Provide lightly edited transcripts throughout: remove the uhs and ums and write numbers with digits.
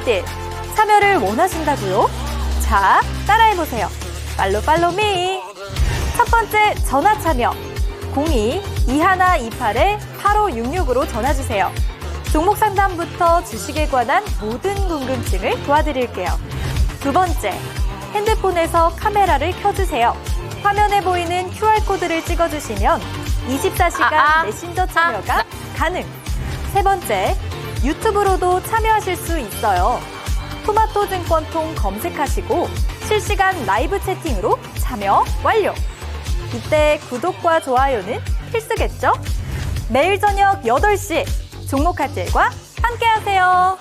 띠 참여를 원하신다고요? 자, 따라해보세요. 팔로우 미. 첫 번째 전화 참여 02-2128-8566으로 전화주세요. 종목 상담부터 주식에 관한 모든 궁금증을 도와드릴게요. 두 번째, 핸드폰에서 카메라를 켜주세요. 화면에 보이는 QR코드를 찍어주시면 24시간 메신저 참여가 가능. 세 번째, 유튜브로도 참여하실 수 있어요. 토마토증권통 검색하시고 실시간 라이브 채팅으로 참여 완료. 이때 구독과 좋아요는 필수겠죠? 매일 저녁 8시 종목카젤과 함께하세요.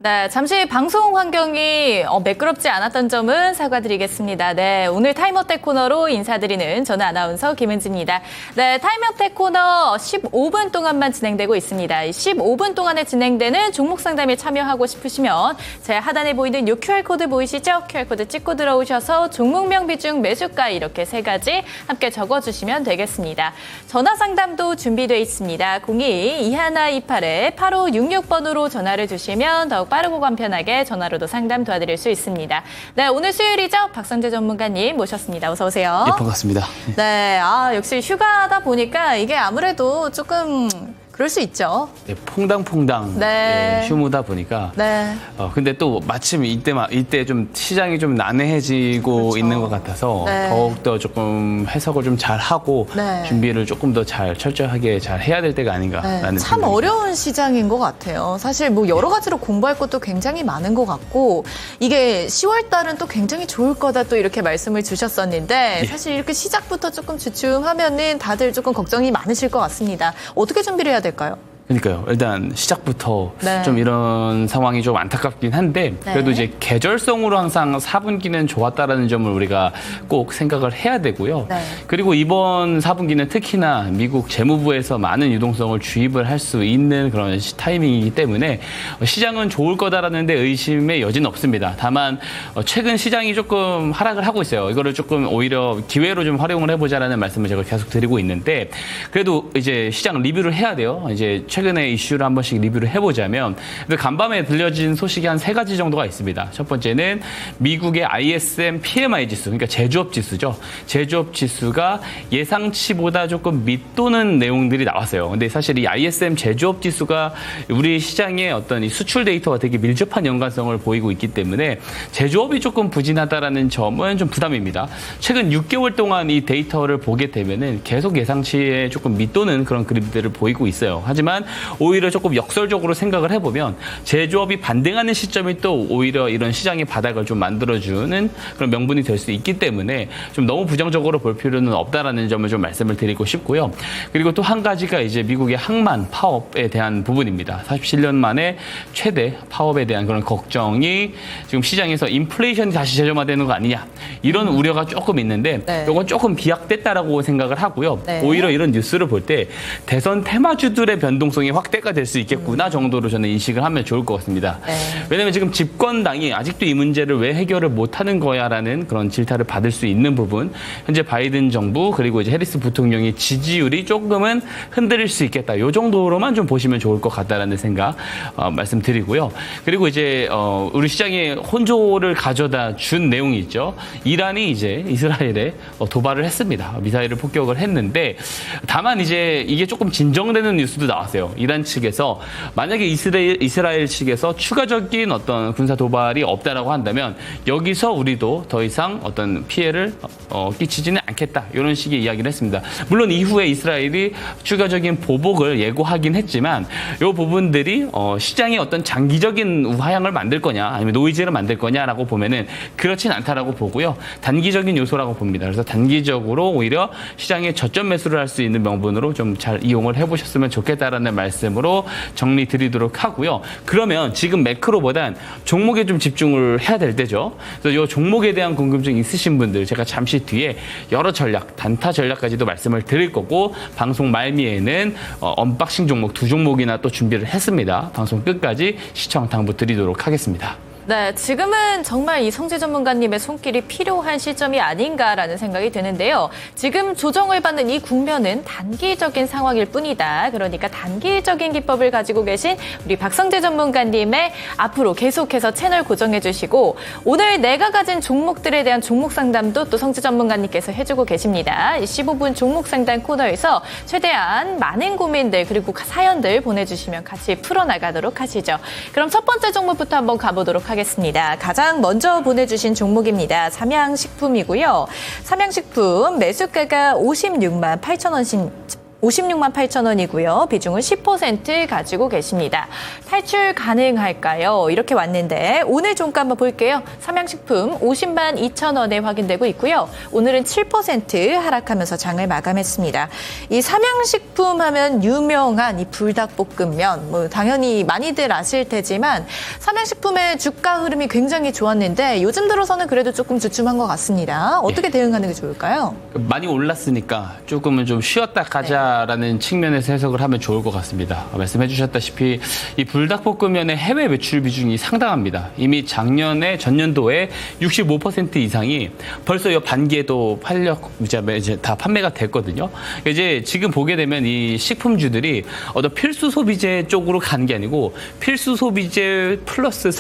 네, 잠시 방송 환경이 매끄럽지 않았던 점은 사과드리겠습니다. 네, 오늘 타임어택 코너로 인사드리는 저는 아나운서 김은지입니다. 네, 타임어택 코너 15분 동안만 진행되고 있습니다. 15분 동안에 진행되는 종목 상담에 참여하고 싶으시면 제 하단에 보이는 이 QR코드 보이시죠? QR코드 찍고 들어오셔서 종목명 비중 매수가 이렇게 세 가지 함께 적어주시면 되겠습니다. 전화 상담도 준비되어 있습니다. 02-2128-8566번으로 전화를 주시면 더욱 빠르고 간편하게 전화로도 상담 도와드릴 수 있습니다. 네, 오늘 수요일이죠? 박성재 전문가님 모셨습니다. 어서 오세요. 네, 반갑습니다. 네, 역시 휴가다 보니까 이게 아무래도 조금 그럴 수 있죠. 네, 퐁당퐁당 네. 휴무다 보니까. 네. 근데 또 마침 이때 좀 시장이 좀 난해해지고 그렇죠. 있는 것 같아서 네. 더욱더 조금 해석을 좀 잘 하고 네. 준비를 조금 더 잘 철저하게 잘 해야 될 때가 아닌가라는 참 생각이 어려운 시장인 것 같아요. 사실 뭐 여러 가지로 공부할 것도 굉장히 많은 것 같고 이게 10월 달은 또 굉장히 좋을 거다 또 이렇게 말씀을 주셨었는데 예. 사실 이렇게 시작부터 조금 주춤하면은 다들 조금 걱정이 많으실 것 같습니다. 어떻게 준비를 해야 될까요? 그러니까요. 일단 시작부터 네. 좀 이런 상황이 좀 안타깝긴 한데 그래도 네. 이제 계절성으로 항상 4분기는 좋았다라는 점을 우리가 꼭 생각을 해야 되고요. 네. 그리고 이번 4분기는 특히나 미국 재무부에서 많은 유동성을 주입을 할 수 있는 그런 타이밍이기 때문에 시장은 좋을 거다라는 데 의심의 여지는 없습니다. 다만 최근 시장이 조금 하락을 하고 있어요. 이거를 조금 오히려 기회로 좀 활용을 해보자라는 말씀을 제가 계속 드리고 있는데 그래도 이제 시장 리뷰를 해야 돼요. 이제 최근에 이슈를 한 번씩 리뷰를 해보자면 간밤에 들려진 소식이 한 3가지 정도가 있습니다. 첫 번째는 미국의 ISM PMI 지수, 그러니까 제조업 지수죠. 제조업 지수가 예상치보다 조금 밑도는 내용들이 나왔어요. 근데 사실 이 ISM 제조업 지수가 우리 시장의 어떤 이 수출 데이터와 되게 밀접한 연관성을 보이고 있기 때문에 제조업이 조금 부진하다라는 점은 좀 부담입니다. 최근 6개월 동안 이 데이터를 보게 되면은 계속 예상치에 조금 밑도는 그런 그림들을 보이고 있어요. 하지만 오히려 조금 역설적으로 생각을 해보면 제조업이 반등하는 시점이 또 오히려 이런 시장의 바닥을 좀 만들어주는 그런 명분이 될 수 있기 때문에 좀 너무 부정적으로 볼 필요는 없다라는 점을 좀 말씀을 드리고 싶고요. 그리고 또 한 가지가 이제 미국의 항만 파업에 대한 부분입니다. 47년 만에 최대 파업에 대한 그런 걱정이 지금 시장에서 인플레이션이 다시 재점화되는 거 아니냐 이런 우려가 조금 있는데 네. 이건 조금 비약됐다라고 생각을 하고요. 네. 오히려 이런 뉴스를 볼 때 대선 테마주들의 변동성이 확대가 될 수 있겠구나 정도로 저는 인식을 하면 좋을 것 같습니다. 네. 왜냐하면 지금 집권당이 아직도 이 문제를 왜 해결을 못하는 거야라는 그런 질타를 받을 수 있는 부분, 현재 바이든 정부 그리고 이제 해리스 부통령의 지지율이 조금은 흔들릴 수 있겠다. 이 정도로만 좀 보시면 좋을 것 같다라는 생각 말씀드리고요. 그리고 이제 우리 시장에 혼조를 가져다 준 내용이 있죠. 이란이 이제 이스라엘에 도발을 했습니다. 미사일을 폭격을 했는데 다만 이제 이게 조금 진정되는 뉴스도 나왔어요. 이란 측에서 만약에 이스라엘 측에서 추가적인 어떤 군사 도발이 없다라고 한다면 여기서 우리도 더 이상 어떤 피해를 끼치지는 않겠다. 이런 식의 이야기를 했습니다. 물론 이후에 이스라엘이 추가적인 보복을 예고하긴 했지만 이 부분들이 시장에 어떤 장기적인 우하향을 만들 거냐 아니면 노이즈를 만들 거냐라고 보면은 그렇진 않다라고 보고요. 단기적인 요소라고 봅니다. 그래서 단기적으로 오히려 시장에 저점 매수를 할 수 있는 명분으로 좀 잘 이용을 해보셨으면 좋겠다라는 말씀으로 정리 드리도록 하고요. 그러면 지금 매크로보단 종목에 좀 집중을 해야 될 때죠. 그래서 이 종목에 대한 궁금증 있으신 분들 제가 잠시 뒤에 여러 전략, 단타 전략까지도 말씀을 드릴 거고 방송 말미에는 언박싱 종목 2종목이나 또 준비를 했습니다. 방송 끝까지 시청 당부드리도록 하겠습니다. 네, 지금은 정말 이성재 전문가님의 손길이 필요한 시점이 아닌가라는 생각이 드는데요. 지금 조정을 받는 이 국면은 단기적인 상황일 뿐이다. 그러니까 단기적인 기법을 가지고 계신 우리 박성재 전문가님의 앞으로 계속해서 채널 고정해 주시고 오늘 내가 가진 종목들에 대한 종목 상담도 또 성재 전문가님께서 해주고 계십니다. 이 15분 종목 상담 코너에서 최대한 많은 고민들 그리고 사연들 보내주시면 같이 풀어나가도록 하시죠. 그럼 첫 번째 종목부터 한번 가보도록 하겠습니다. 가장 먼저 보내주신 종목입니다. 삼양식품이고요. 삼양식품 매수가가 56만 8천 원이고요. 비중은 10% 가지고 계십니다. 탈출 가능할까요? 이렇게 왔는데 오늘 종가 한번 볼게요. 삼양식품 50만 2천 원에 확인되고 있고요. 오늘은 7% 하락하면서 장을 마감했습니다. 이 삼양식품 하면 유명한 이 불닭볶음면 뭐 당연히 많이들 아실 테지만 삼양식품의 주가 흐름이 굉장히 좋았는데 요즘 들어서는 그래도 조금 주춤한 것 같습니다. 어떻게 대응하는 게 좋을까요? 많이 올랐으니까 조금은 좀 쉬었다 가자라는 측면에서 해석을 하면 좋을 것 같습니다. 말씀해 주셨다시피 이 불닭볶음면의 해외 매출 비중이 상당합니다. 이미 작년에 전년도에 65% 이상이 벌써 이 반기에도 이제 다 판매가 됐거든요. 이제 지금 보게 되면 이 식품주들이 어떤 필수 소비재 쪽으로 가는 게 아니고 필수 소비재 플러스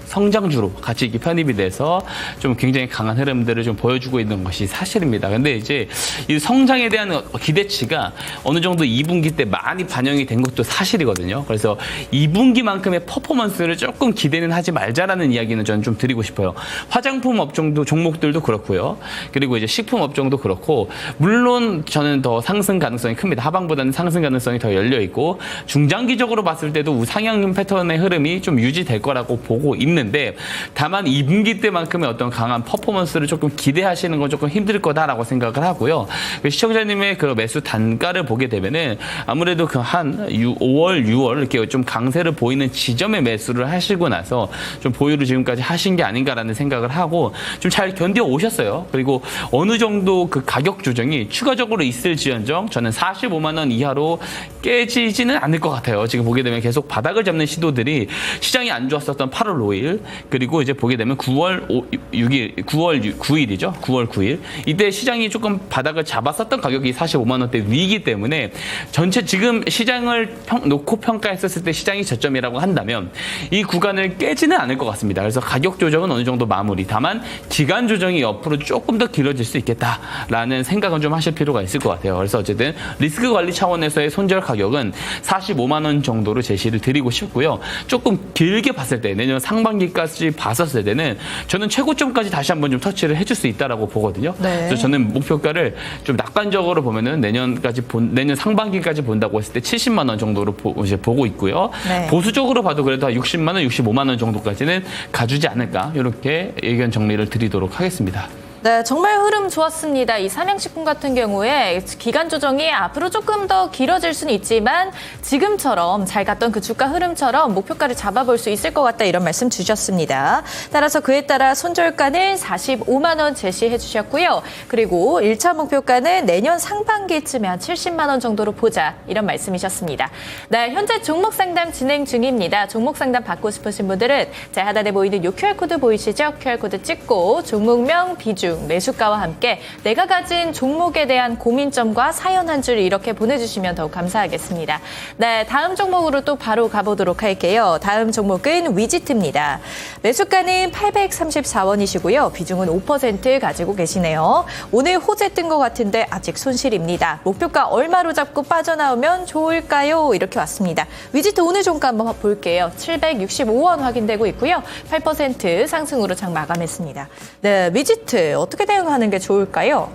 성장주로 같이 이렇게 편입이 돼서 좀 굉장히 강한 흐름들을 좀 보여주고 있는 것이 사실입니다. 근데 이제 이 성장에 대한 기대치가 어느 정도 2분기 때 많이 반영이 된 것도 사실이거든요. 그래서 2분기만큼의 퍼포먼스를 조금 기대는 하지 말자라는 이야기는 저는 좀 드리고 싶어요. 화장품 업종도 종목들도 그렇고요. 그리고 이제 식품 업종도 그렇고 물론 저는 더 상승 가능성이 큽니다. 하방보다는 상승 가능성이 더 열려 있고 중장기적으로 봤을 때도 우상향 패턴의 흐름이 좀 유지될 거라고 보고 있는데 다만 2분기 때만큼의 어떤 강한 퍼포먼스를 조금 기대하시는 건 조금 힘들 거다라고 생각을 하고요. 시청자님의 그 매수 단가를 보게 되면은 아무래도 그 한 5월, 6월 이렇게 좀 강세를 보이는 지점에 매수를 하시고 나서 좀 보유를 지금까지 하신 게 아닌가라는 생각을 하고 좀 잘 견뎌 오셨어요. 그리고 어느 정도 그 가격 조정이 추가적으로 있을지언정 저는 45만 원 이하로 깨지지는 않을 것 같아요. 지금 보게 되면 계속 바닥을 잡는 시도들이 시장이 안 좋았었던 8월 5일 그리고 이제 보게 되면 9월 9일이죠. 9월 9일 이때 시장이 조금 바닥을 잡았었던 가격이 45만 원대 위이기 때문에 전체 지금 시장을 놓고 평가했었을 때 시장이 저점이라고 한다면 이 구간을 깨지는 않을 것 같습니다. 그래서 가격 조정은 어느 정도 마무리. 다만 기간 조정이 옆으로 조금 더 길어질 수 있겠다라는 생각은 좀 하실 필요가 있을 것 같아요. 그래서 어쨌든 리스크 관리 차원에서의 손절 가격은 45만 원 정도로 제시를 드리고 싶고요. 조금 길게 봤을 때 내년 상반기까지 봤었을 때는 저는 최고점까지 다시 한번 좀 터치를 해줄 수 있다라고 보거든요. 네. 그래서 저는 목표가를 좀 낙관적으로 보면은 내년 상반기까지 본다고 했을 때 70만 원 정도로 이제 보고 있고요. 네. 보수적으로 봐도 그래도 60만 원, 65만 원 정도까지는 가주지 않을까 이렇게 의견 정리를 드리도록 하겠습니다. 네, 정말 흐름 좋았습니다. 이 삼양식품 같은 경우에 기간 조정이 앞으로 조금 더 길어질 수는 있지만 지금처럼 잘 갔던 그 주가 흐름처럼 목표가를 잡아볼 수 있을 것 같다 이런 말씀 주셨습니다. 따라서 그에 따라 손절가는 45만 원 제시해 주셨고요. 그리고 1차 목표가는 내년 상반기쯤에 한 70만 원 정도로 보자 이런 말씀이셨습니다. 네, 현재 종목 상담 진행 중입니다. 종목 상담 받고 싶으신 분들은 자 하단에 보이는 이 QR코드 보이시죠? QR코드 찍고 종목명, 비중, 매수가와 함께 내가 가진 종목에 대한 고민점과 사연 한 줄 이렇게 보내주시면 더욱 감사하겠습니다. 네, 다음 종목으로 또 바로 가보도록 할게요. 다음 종목은 위지트입니다. 매수가는 834원이시고요. 비중은 5% 가지고 계시네요. 오늘 호재 뜬 것 같은데 아직 손실입니다. 목표가 얼마로 잡고 빠져나오면 좋을까요? 이렇게 왔습니다. 위지트 오늘 종가 한번 볼게요. 765원 확인되고 있고요. 8% 상승으로 장 마감했습니다. 네, 위지트 어떻게 대응하는 게 좋을까요?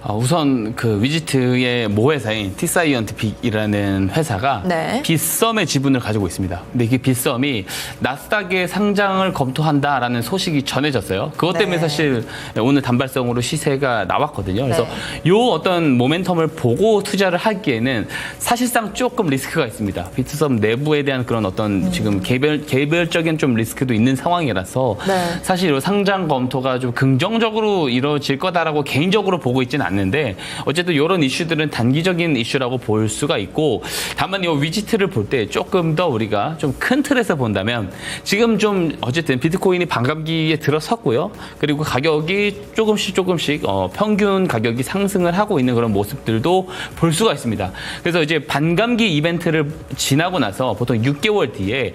우선 그 위지트의 모회사인 티사이언티픽이라는 회사가 네. 빗썸의 지분을 가지고 있습니다. 근데 이게 빗썸이 나스닥에 상장을 검토한다라는 소식이 전해졌어요. 그것 때문에 네. 사실 오늘 단발성으로 시세가 나왔거든요. 그래서 요 어떤 모멘텀을 보고 투자를 하기에는 사실상 조금 리스크가 있습니다. 빗썸 내부에 대한 그런 어떤 지금 개별적인 좀 리스크도 있는 상황이라서 네. 사실 이 상장 검토가 좀 긍정적으로 이루어질 거다라고 개인적으로 보고 보고 있지는 않는데 어쨌든 이런 이슈들은 단기적인 이슈라고 볼 수가 있고 다만 이 위지트를 볼 때 조금 더 우리가 좀 큰 틀에서 본다면 지금 좀 어쨌든 비트코인이 반감기에 들어섰고요. 그리고 가격이 조금씩 평균 가격이 상승을 하고 있는 그런 모습들도 볼 수가 있습니다. 그래서 이제 반감기 이벤트를 지나고 나서 보통 6개월 뒤에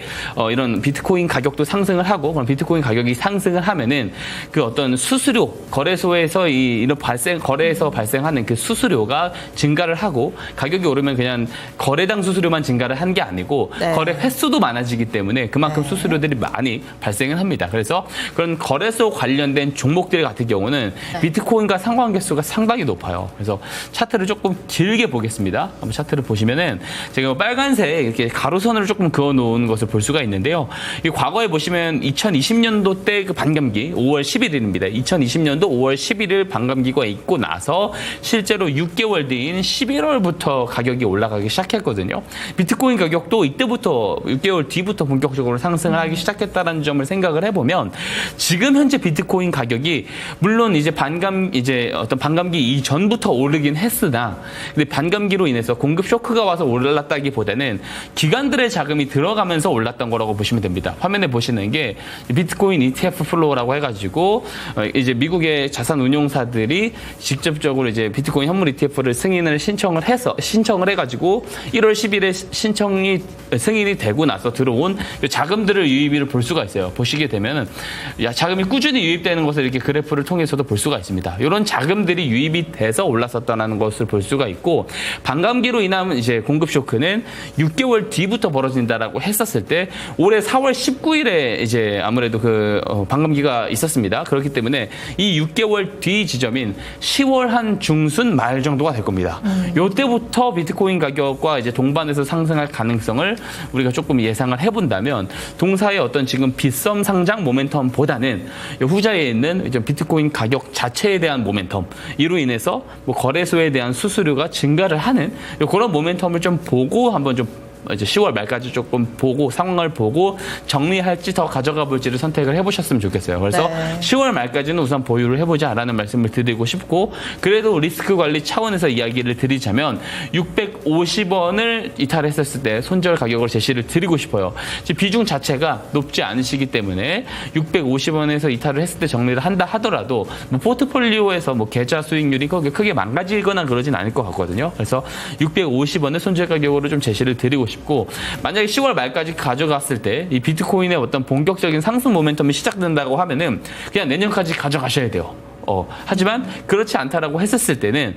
이런 비트코인 가격도 상승을 하고 그럼 비트코인 가격이 상승을 하면은 그 어떤 수수료 거래소에서 이런 거래에서 발생하는 그 수수료가 증가를 하고 가격이 오르면 그냥 거래당 수수료만 증가를 한 게 아니고 네. 거래 횟수도 많아지기 때문에 그만큼 네. 수수료들이 많이 발생을 합니다. 그래서 그런 거래소 관련된 종목들 같은 경우는 네. 비트코인과 상관계수가 상당히 높아요. 그래서 차트를 조금 길게 보겠습니다. 한번 차트를 보시면은 제가 빨간색 이렇게 가로선으로 조금 그어 놓은 것을 볼 수가 있는데요. 이 과거에 보시면 2020년도 때 그 반감기 5월 11일입니다. 2020년도 5월 11일 반감기가 있고 나서 실제로 6개월 뒤인 11월부터 가격이 올라가기 시작했거든요. 비트코인 가격도 이때부터 6개월 뒤부터 본격적으로 상승을 하기 시작했다는 점을 생각을 해보면 지금 현재 비트코인 가격이 물론 이제 어떤 반감기 이전부터 오르긴 했으나 근데 반감기로 인해서 공급 쇼크가 와서 올랐다기보다는 기관들의 자금이 들어가면서 올랐던 거라고 보시면 됩니다. 화면에 보시는 게 비트코인 ETF 플로우라고 해가지고 이제 미국의 자산 운용사들이 직접적으로 이제 비트코인 현물 ETF를 신청을 해가지고 1월 10일에 승인이 되고 나서 들어온 자금들을 유입을 볼 수가 있어요. 보시게 되면은 자금이 꾸준히 유입되는 것을 이렇게 그래프를 통해서도 볼 수가 있습니다. 이런 자금들이 유입이 돼서 올랐었다는 것을 볼 수가 있고 반감기로 인한 이제 공급 쇼크는 6개월 뒤부터 벌어진다라고 했었을 때 올해 4월 19일에 이제 아무래도 반감기가 있었습니다. 그렇기 때문에 이 6개월 뒤 지점인 10월 한 중순 말 정도가 될 겁니다. 이때부터 비트코인 가격과 이제 동반해서 상승할 가능성을 우리가 조금 예상을 해본다면 동사의 어떤 지금 빗썸 상장 모멘텀보다는 후자에 있는 이제 비트코인 가격 자체에 대한 모멘텀 이로 인해서 뭐 거래소에 대한 수수료가 증가를 하는 그런 모멘텀을 좀 보고 한번 좀 이제 10월 말까지 조금 보고 상황을 보고 정리할지 더 가져가 볼지를 선택을 해보셨으면 좋겠어요. 그래서 네. 10월 말까지는 우선 보유를 해보자라는 말씀을 드리고 싶고 그래도 리스크 관리 차원에서 이야기를 드리자면 650원을 이탈했었을 때 손절 가격을 제시를 드리고 싶어요. 비중 자체가 높지 않으시기 때문에 650원에서 이탈을 했을 때 정리를 한다 하더라도 뭐 포트폴리오에서 뭐 계좌 수익률이 크게 망가지거나 그러진 않을 것 같거든요. 그래서 650원을 손절 가격으로 좀 제시를 드리고 싶고 만약에 10월 말까지 가져갔을 때 이 비트코인의 어떤 본격적인 상승 모멘텀이 시작된다고 하면은 그냥 내년까지 가져가셔야 돼요. 하지만 그렇지 않다라고 했었을 때는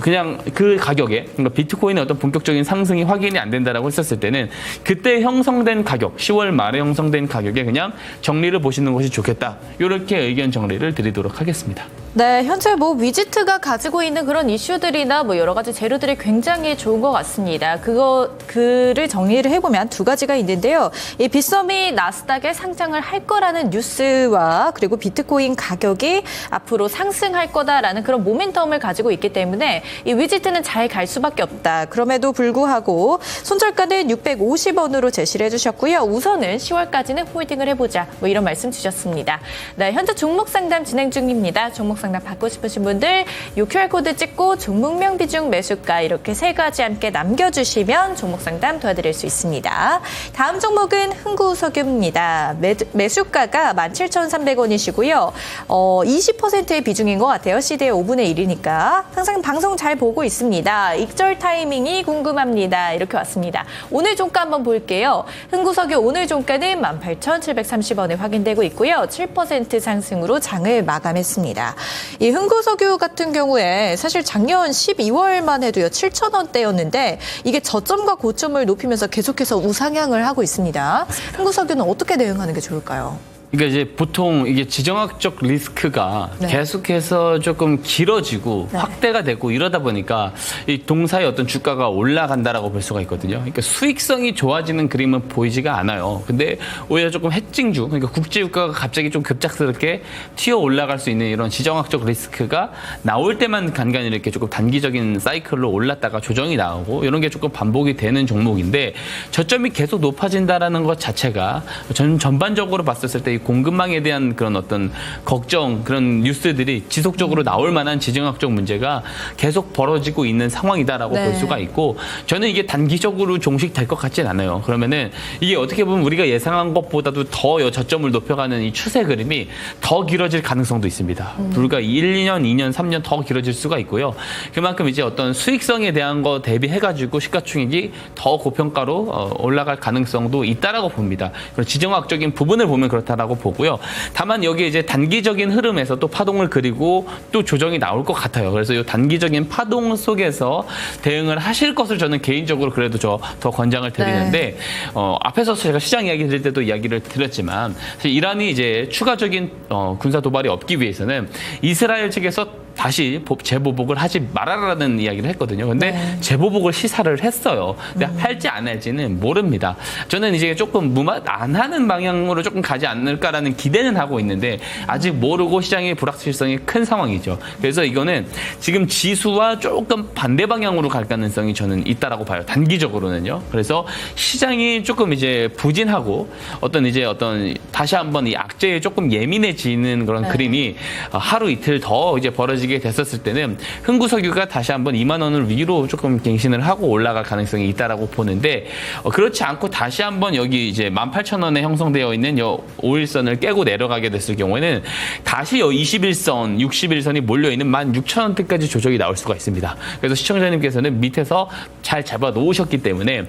그냥 그 가격에 그러니까 비트코인의 어떤 본격적인 상승이 확인이 안 된다라고 했었을 때는 그때 형성된 가격 10월 말에 형성된 가격에 그냥 정리를 보시는 것이 좋겠다. 이렇게 의견 정리를 드리도록 하겠습니다. 네, 현재 뭐 위지트가 가지고 있는 그런 이슈들이나 뭐 여러 가지 재료들이 굉장히 좋은 것 같습니다. 그를 정리를 해보면 두 가지가 있는데요. 이 빗썸이 나스닥에 상장을 할 거라는 뉴스와 그리고 비트코인 가격이 앞으로 상승할 거다라는 그런 모멘텀을 가지고 있기 때문에 이 위지트는 잘 갈 수밖에 없다. 그럼에도 불구하고 손절가는 650원으로 제시를 해주셨고요. 우선은 10월까지는 홀딩을 해보자. 뭐 이런 말씀 주셨습니다. 네, 현재 종목 상담 진행 중입니다. 종목 상담 받고 싶으신 분들 이 QR코드 찍고 종목명 비중 매수가 이렇게 세 가지 함께 남겨주시면 종목 상담 도와드릴 수 있습니다. 다음 종목은 흥구석유입니다. 매수가가 17,300원이시고요. 20%의 비중인 것 같아요. CD의 5분의 1이니까. 항상 방송 잘 보고 있습니다. 익절 타이밍이 궁금합니다. 이렇게 왔습니다. 오늘 종가 한번 볼게요. 흥구석유 오늘 종가는 18,730원에 확인되고 있고요. 7% 상승으로 장을 마감했습니다. 이 흥구석유 같은 경우에 사실 작년 12월만 해도요 7,000원대였는데 이게 저점과 고점을 높이면서 계속해서 우상향을 하고 있습니다. 흥구석유는 어떻게 대응하는 게 좋을까요? 그러니까 이제 보통 이게 지정학적 리스크가 네. 계속해서 조금 길어지고 네. 확대가 되고 이러다 보니까 이 동사의 어떤 주가가 올라간다라고 볼 수가 있거든요. 그러니까 수익성이 좋아지는 그림은 보이지가 않아요. 근데 오히려 조금 해칭주, 그러니까 국제유가가 갑자기 좀 급작스럽게 튀어 올라갈 수 있는 이런 지정학적 리스크가 나올 때만 간간히 이렇게 조금 단기적인 사이클로 올랐다가 조정이 나오고 이런 게 조금 반복이 되는 종목인데 저점이 계속 높아진다라는 것 자체가 전반적으로 봤을 때 이 공급망에 대한 그런 어떤 걱정, 그런 뉴스들이 지속적으로 나올 만한 지정학적 문제가 계속 벌어지고 있는 상황이다라고 네. 볼 수가 있고, 저는 이게 단기적으로 종식될 것 같진 않아요. 그러면은 이게 어떻게 보면 우리가 예상한 것보다도 더 저점을 높여가는 이 추세 그림이 더 길어질 가능성도 있습니다. 불과 1, 2년, 2년, 3년 더 길어질 수가 있고요. 그만큼 이제 어떤 수익성에 대한 거 대비해가지고 시가총액이 더 고평가로 올라갈 가능성도 있다라고 봅니다. 그런 지정학적인 부분을 보면 그렇다라고 보고요. 다만 여기에 이제 단기적인 흐름에서 또 파동을 그리고 또 조정이 나올 것 같아요. 그래서 이 단기적인 파동 속에서 대응을 하실 것을 저는 개인적으로 그래도 더 권장을 드리는데, 앞에서 제가 시장 이야기 드릴 때도 이야기를 드렸지만, 사실 이란이 이제 추가적인 군사 도발이 없기 위해서는 이스라엘 측에서 다시 재보복을 하지 말아라라는 이야기를 했거든요. 근데 재보복을 시사를 했어요. 근데 할지 안 할지는 모릅니다. 저는 이제 조금 안 하는 방향으로 조금 가지 않을까라는 기대는 하고 있는데, 아직 모르고 시장의 불확실성이 큰 상황이죠. 그래서 이거는 지금 지수와 조금 반대 방향으로 갈 가능성이 저는 있다라고 봐요. 단기적으로는요. 그래서 시장이 조금 이제 부진하고 어떤 다시 한번 이 악재에 조금 예민해지는 그런 그림이 하루 이틀 더 이제 벌어지게 됐었을 때는 흥구석유가 다시 한번 2만 원을 위로 조금 갱신을 하고 올라갈 가능성이 있다라고 보는데, 그렇지 않고 다시 한번 여기 이제 18,000원에 형성되어 있는 요 5일선을 깨고 내려가게 됐을 경우에는 다시 요 21선, 61선이 몰려 있는 16,000원대까지 조정이 나올 수가 있습니다. 그래서 시청자님께서는 밑에서 잘 잡아 놓으셨기 때문에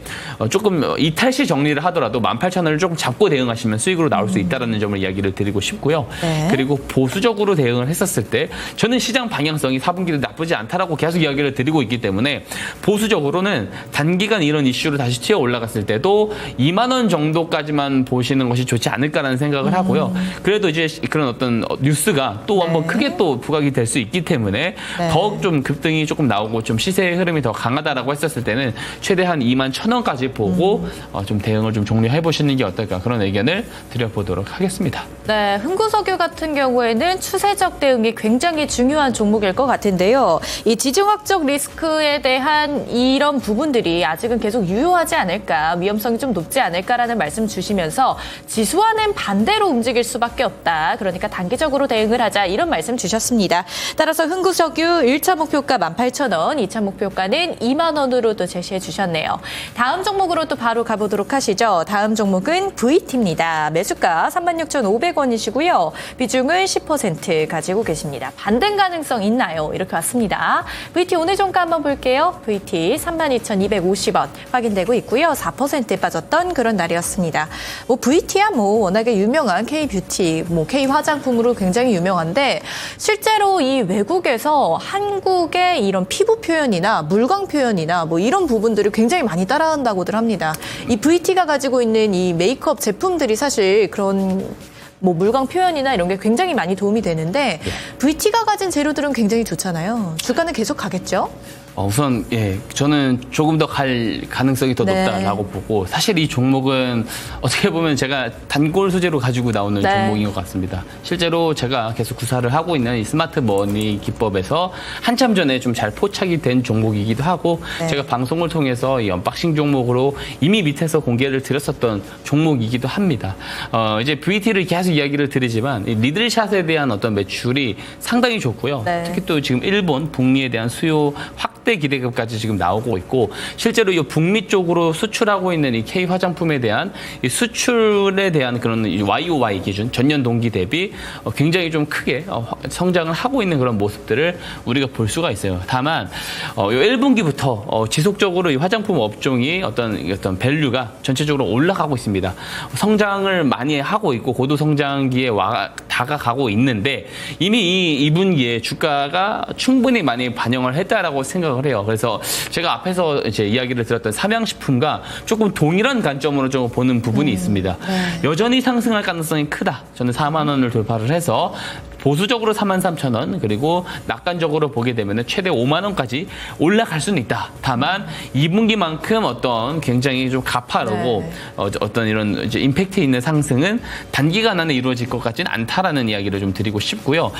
조금 이탈시 정리를 하더라도 18,000원을 조금 잡고 대응하시면 수익으로 나올 수 있다라는 점을 이야기를 드리고 싶고요. 네. 그리고 보수적으로 대응을 했었을 때 저는 시장 방향성이 4분기도 나쁘지 않다라고 계속 이야기를 드리고 있기 때문에, 보수적으로는 단기간 이런 이슈로 다시 튀어 올라갔을 때도 2만 원 정도까지만 보시는 것이 좋지 않을까라는 생각을 하고요. 그래도 이제 그런 어떤 뉴스가 또 한번 크게 또 부각이 될 수 있기 때문에 더욱 좀 급등이 조금 나오고 좀 시세의 흐름이 더 강하다라고 했었을 때는 최대한 2만 1,000원까지 보고 좀 대응을 좀 종료해 보시는 게 어떨까, 그런 의견을 드려보도록 하겠습니다. 네, 흥구석유 같은 경우에는 추세적 대응이 굉장히 중요한 종목일 것 같은데요. 이 지정학적 리스크에 대한 이런 부분들이 아직은 계속 유효하지 않을까, 위험성이 좀 높지 않을까라는 말씀 주시면서 지수와는 반대로 움직일 수밖에 없다. 그러니까 단기적으로 대응을 하자, 이런 말씀 주셨습니다. 따라서 흥구석유 1차 목표가 18,000원, 2차 목표가는 2만 원으로 또 제시해 주셨네요. 다음 종목으로 또 바로 가보도록 하시죠. 다음 종목은 VT입니다. 매수가 36,500원이시고요. 비중을 10% 가지고 계십니다. 반등 가능성 있나요? 이렇게 왔습니다. VT 오늘 종가 한번 볼게요. VT 32,250원 확인되고 있고요. 4% 빠졌던 그런 날이었습니다. VT야 워낙에 유명한 K뷰티, K화장품으로 굉장히 유명한데, 실제로 이 외국에서 한국의 이런 피부 표현이나 물광 표현이나 이런 부분들을 굉장히 많이 따라한다고들 합니다. 이 VT가 가지고 있는 이 메이크업 제품들이 사실 그런 물광 표현이나 이런 게 굉장히 많이 도움이 되는데, VT가 가진 재료들은 굉장히 좋잖아요. 주가는 계속 가겠죠? 우선 저는 조금 더 갈 가능성이 더 높다라고 보고, 사실 이 종목은 어떻게 보면 제가 단골 소재로 가지고 나오는 종목인 것 같습니다. 실제로 제가 계속 구사를 하고 있는 이 스마트 머니 기법에서 한참 전에 좀 잘 포착이 된 종목이기도 하고, 제가 방송을 통해서 이 언박싱 종목으로 이미 밑에서 공개를 드렸었던 종목이기도 합니다. 이제 VT를 계속 이야기를 드리지만, 이 리들샷에 대한 어떤 매출이 상당히 좋고요. 특히 또 지금 일본, 북미에 대한 수요 확대 기대감까지 지금 나오고 있고, 실제로 이 북미 쪽으로 수출하고 있는 이 K 화장품에 대한 이 수출에 대한 그런 YOY 기준, 전년 동기 대비 굉장히 좀 크게 성장을 하고 있는 그런 모습들을 우리가 볼 수가 있어요. 다만 1분기부터 지속적으로 이 화장품 업종이 어떤 밸류가 전체적으로 올라가고 있습니다. 성장을 많이 하고 있고 고도 성장기에 다가가고 있는데, 이미 이 2분기에 주가가 충분히 많이 반영을 했다라고 생각을 해요. 그래서 제가 앞에서 이제 이야기를 드렸던 삼양식품과 조금 동일한 관점으로 좀 보는 부분이 있습니다. 여전히 상승할 가능성이 크다. 저는 4만 원을 돌파를 해서 보수적으로 43,000원 그리고 낙관적으로 보게 되면 최대 5만 원까지 올라갈 수는 있다. 다만 2분기만큼 어떤 굉장히 좀 가파르고 어떤 이런 이제 임팩트 있는 상승은 단기간 안에 이루어질 것 같지는 않다라는 이야기를 좀 드리고 싶고요.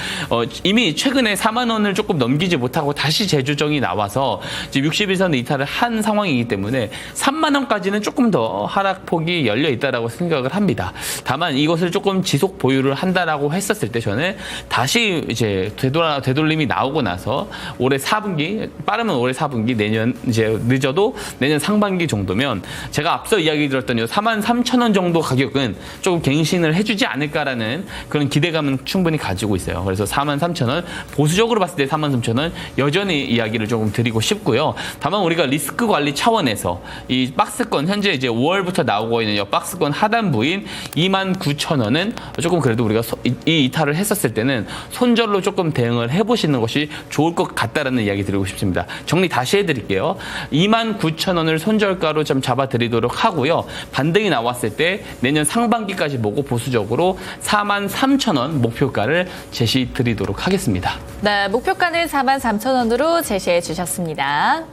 이미 최근에 4만 원을 조금 넘기지 못하고 다시 재조정이 나와서 지금 60일선 이탈을 한 상황이기 때문에 3만 원까지는 조금 더 하락폭이 열려 있다라고 생각을 합니다. 다만 이것을 조금 지속 보유를 한다라고 했었을 때 저는 다시 이제 되돌림이 나오고 나서 올해 4분기 빠르면 올해 4분기 내년 이제 늦어도 내년 상반기 정도면 제가 앞서 이야기 드렸던 이 43,000원 정도 가격은 조금 갱신을 해주지 않을까라는 그런 기대감은 충분히 가지고 있어요. 그래서 43,000원 보수적으로 봤을 때 43,000원 여전히 이야기를 조금 드리고 싶고요. 다만 우리가 리스크 관리 차원에서 이 박스권 현재 이제 5월부터 나오고 있는 이 박스권 하단부인 29,000원은 조금 그래도 우리가 이 이탈을 했었을 때는 손절로 조금 대응을 해보시는 것이 좋을 것 같다라는 이야기 드리고 싶습니다. 정리 다시 해드릴게요. 29,000원을 손절가로 좀 잡아드리도록 하고요. 반등이 나왔을 때 내년 상반기까지 보고 보수적으로 43,000원 목표가를 제시 드리도록 하겠습니다. 네, 목표가는 43,000원으로 제시해 주셨습니다.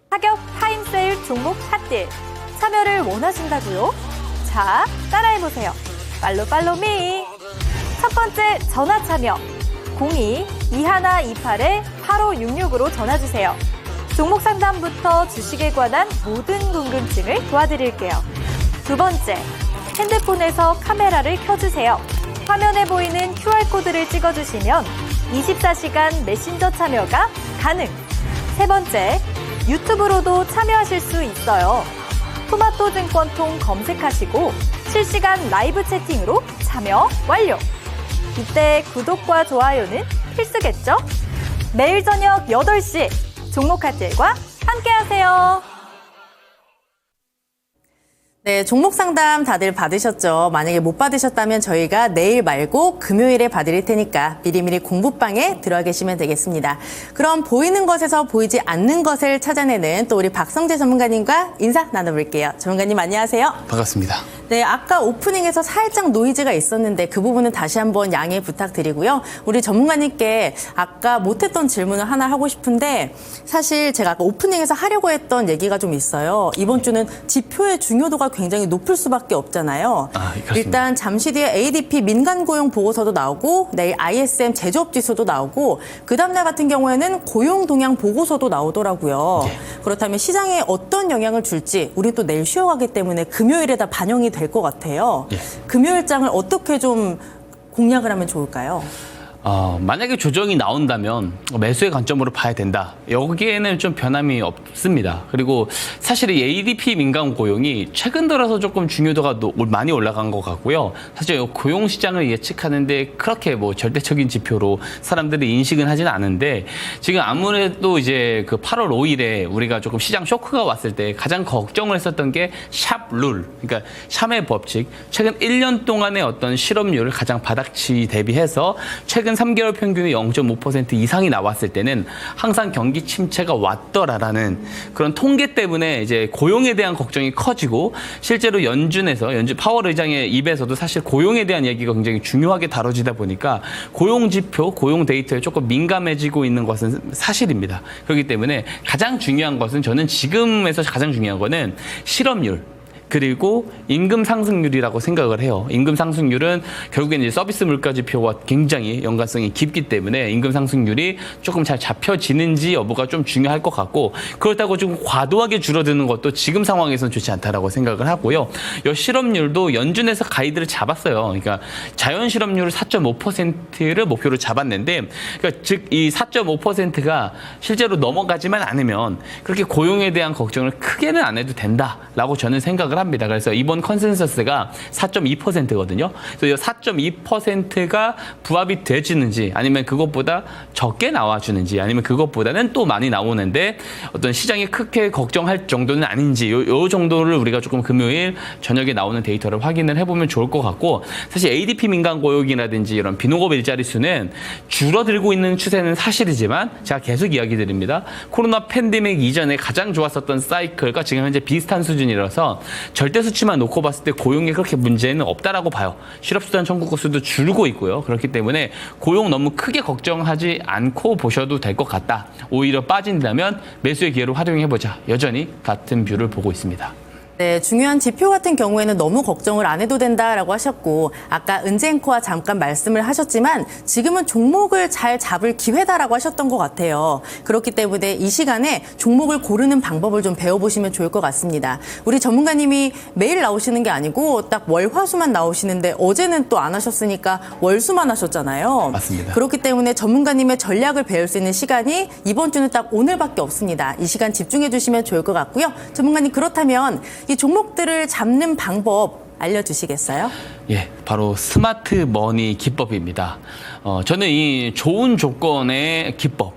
타격 타임세일 종목 핫딜 참여를 원하신다고요? 자, 따라해보세요. 팔로미. 첫 번째 전화 참여 02-2128-8566으로 전화주세요. 종목 상담부터 주식에 관한 모든 궁금증을 도와드릴게요. 두 번째, 핸드폰에서 카메라를 켜주세요. 화면에 보이는 QR코드를 찍어주시면 24시간 메신저 참여가 가능. 세 번째, 유튜브로도 참여하실 수 있어요. 토마토 증권통 검색하시고 실시간 라이브 채팅으로 참여 완료. 이때 구독과 좋아요는 필수겠죠? 매일 저녁 8시 종목 핫딜과 함께하세요. 네, 종목 상담 다들 받으셨죠? 만약에 못 받으셨다면 저희가 내일 말고 금요일에 봐드릴 테니까 미리미리 공부방에 들어와 계시면 되겠습니다. 그럼 보이는 것에서 보이지 않는 것을 찾아내는 또 우리 박성재 전문가님과 인사 나눠볼게요. 전문가님 안녕하세요. 반갑습니다. 네, 아까 오프닝에서 살짝 노이즈가 있었는데 그 부분은 다시 한번 양해 부탁드리고요. 우리 전문가님께 아까 못했던 질문을 하나 하고 싶은데 사실 제가 아까 오프닝에서 하려고 했던 얘기가 좀 있어요. 이번 주는 지표의 중요도가 굉장히 높을 수밖에 없잖아요. 일단 잠시 뒤에 ADP 민간 고용 보고서도 나오고 내일 ISM 제조업 지수도 나오고 그 다음날 같은 경우에는 고용 동향 보고서도 나오더라고요. 네. 그렇다면 시장에 어떤 영향을 줄지 우리 또 내일 쉬어가기 때문에 금요일에 다 반영이 될 것 같아요. 예. 금요일장을 어떻게 좀 공략을 하면 좋을까요? 만약에 조정이 나온다면 매수의 관점으로 봐야 된다. 여기에는 좀 변함이 없습니다. 그리고 사실 이 ADP 민간 고용이 최근 들어서 조금 중요도가 많이 올라간 것 같고요. 사실 고용 시장을 예측하는데 그렇게 뭐 절대적인 지표로 사람들이 인식은 하진 않은데 지금 아무래도 이제 그 8월 5일에 우리가 조금 시장 쇼크가 왔을 때 가장 걱정을 했었던 게 샵 룰, 그러니까 샴의 법칙. 최근 1년 동안의 어떤 실업률을 가장 바닥치 대비해서 최근 3개월 평균이 0.5% 이상이 나왔을 때는 항상 경기 침체가 왔더라라는 그런 통계 때문에 이제 고용에 대한 걱정이 커지고 실제로 연준 파월 의장의 입에서도 사실 고용에 대한 얘기가 굉장히 중요하게 다뤄지다 보니까 고용 지표, 고용 데이터에 조금 민감해지고 있는 것은 사실입니다. 그렇기 때문에 가장 중요한 것은 저는 지금에서 가장 중요한 거는 실업률. 그리고 임금 상승률이라고 생각을 해요. 임금 상승률은 결국에는 이제 서비스 물가 지표와 굉장히 연관성이 깊기 때문에 임금 상승률이 조금 잘 잡혀지는지 여부가 좀 중요할 것 같고 그렇다고 좀 과도하게 줄어드는 것도 지금 상황에서는 좋지 않다라고 생각을 하고요. 이 실업률도 연준에서 가이드를 잡았어요. 그러니까 자연 실업률을 4.5%를 목표로 잡았는데 그러니까 즉 이 4.5%가 실제로 넘어가지만 않으면 그렇게 고용에 대한 걱정을 크게는 안 해도 된다라고 저는 생각을 합니다. 그래서 이번 컨센서스가 4.2%거든요. 그래서 이 4.2%가 부합이 되지는지 아니면 그것보다 적게 나와주는지 아니면 그것보다는 또 많이 나오는데 어떤 시장이 크게 걱정할 정도는 아닌지 요 정도를 우리가 조금 금요일 저녁에 나오는 데이터를 확인을 해보면 좋을 것 같고 사실 ADP 민간 고용이라든지 이런 비농업 일자리 수는 줄어들고 있는 추세는 사실이지만 제가 계속 이야기 드립니다. 코로나 팬데믹 이전에 가장 좋았었던 사이클과 지금 현재 비슷한 수준이라서 절대 수치만 놓고 봤을 때 고용에 그렇게 문제는 없다라고 봐요. 실업수당 청구 수도 줄고 있고요. 그렇기 때문에 고용 너무 크게 걱정하지 않고 보셔도 될 것 같다. 오히려 빠진다면 매수의 기회로 활용해보자. 여전히 같은 뷰를 보고 있습니다. 네, 중요한 지표 같은 경우에는 너무 걱정을 안 해도 된다라고 하셨고 아까 은재 앵커와 잠깐 말씀을 하셨지만 지금은 종목을 잘 잡을 기회다라고 하셨던 것 같아요. 그렇기 때문에 이 시간에 종목을 고르는 방법을 좀 배워보시면 좋을 것 같습니다. 우리 전문가님이 매일 나오시는 게 아니고 딱 월, 화, 수만 나오시는데 어제는 또 안 하셨으니까 월, 수만 하셨잖아요. 맞습니다. 그렇기 때문에 전문가님의 전략을 배울 수 있는 시간이 이번 주는 딱 오늘밖에 없습니다. 이 시간 집중해 주시면 좋을 것 같고요. 전문가님 그렇다면 이 종목들을 잡는 방법 알려주시겠어요? 예, 바로 스마트 머니 기법입니다. 저는 이 좋은 조건의 기법,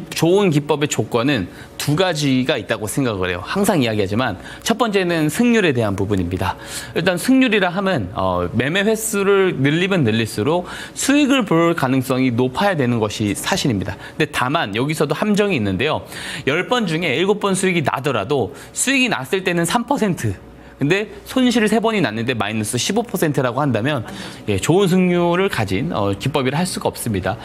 좋은 기법의 조건은 두 가지가 있다고 생각을 해요. 항상 이야기하지만 첫 번째는 승률에 대한 부분입니다. 일단 승률이라 하면 매매 횟수를 늘리면 늘릴수록 수익을 볼 가능성이 높아야 되는 것이 사실입니다. 근데 다만 여기서도 함정이 있는데요. 10번 중에 7번 수익이 나더라도 수익이 났을 때는 3%. 근데 손실을 3번이 났는데 마이너스 15%라고 한다면 예, 좋은 승률을 가진 기법이라 할 수가 없습니다.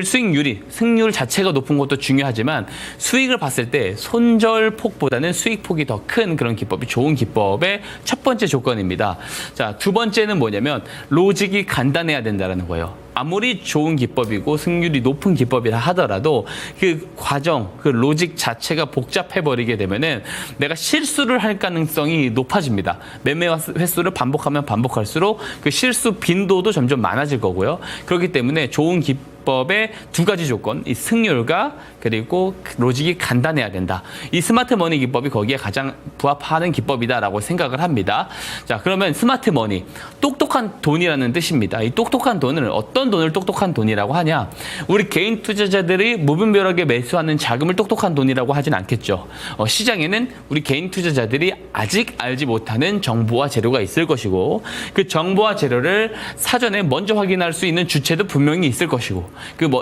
수익률이 승률 자체가 높은 것도 중요하지만 수익을 봤을 때 손절폭보다는 수익폭이 더 큰 그런 기법이 좋은 기법의 첫 번째 조건입니다. 자, 두 번째는 뭐냐면 로직이 간단해야 된다는 거예요. 아무리 좋은 기법이고 승률이 높은 기법이라 하더라도 그 과정, 그 로직 자체가 복잡해버리게 되면은 내가 실수를 할 가능성이 높아집니다. 매매 횟수를 반복하면 반복할수록 그 실수 빈도도 점점 많아질 거고요. 그렇기 때문에 좋은 기법의 두 가지 조건, 이 승률과 그리고 로직이 간단해야 된다. 이 스마트 머니 기법이 거기에 가장 부합하는 기법이다라고 생각을 합니다. 자, 그러면 스마트 머니, 똑똑한 돈이라는 뜻입니다. 이 똑똑한 돈을 어떤 돈을 똑똑한 돈이라고 하냐? 우리 개인 투자자들이 무분별하게 매수하는 자금을 똑똑한 돈이라고 하진 않겠죠. 시장에는 우리 개인 투자자들이 아직 알지 못하는 정보와 재료가 있을 것이고 그 정보와 재료를 사전에 먼저 확인할 수 있는 주체도 분명히 있을 것이고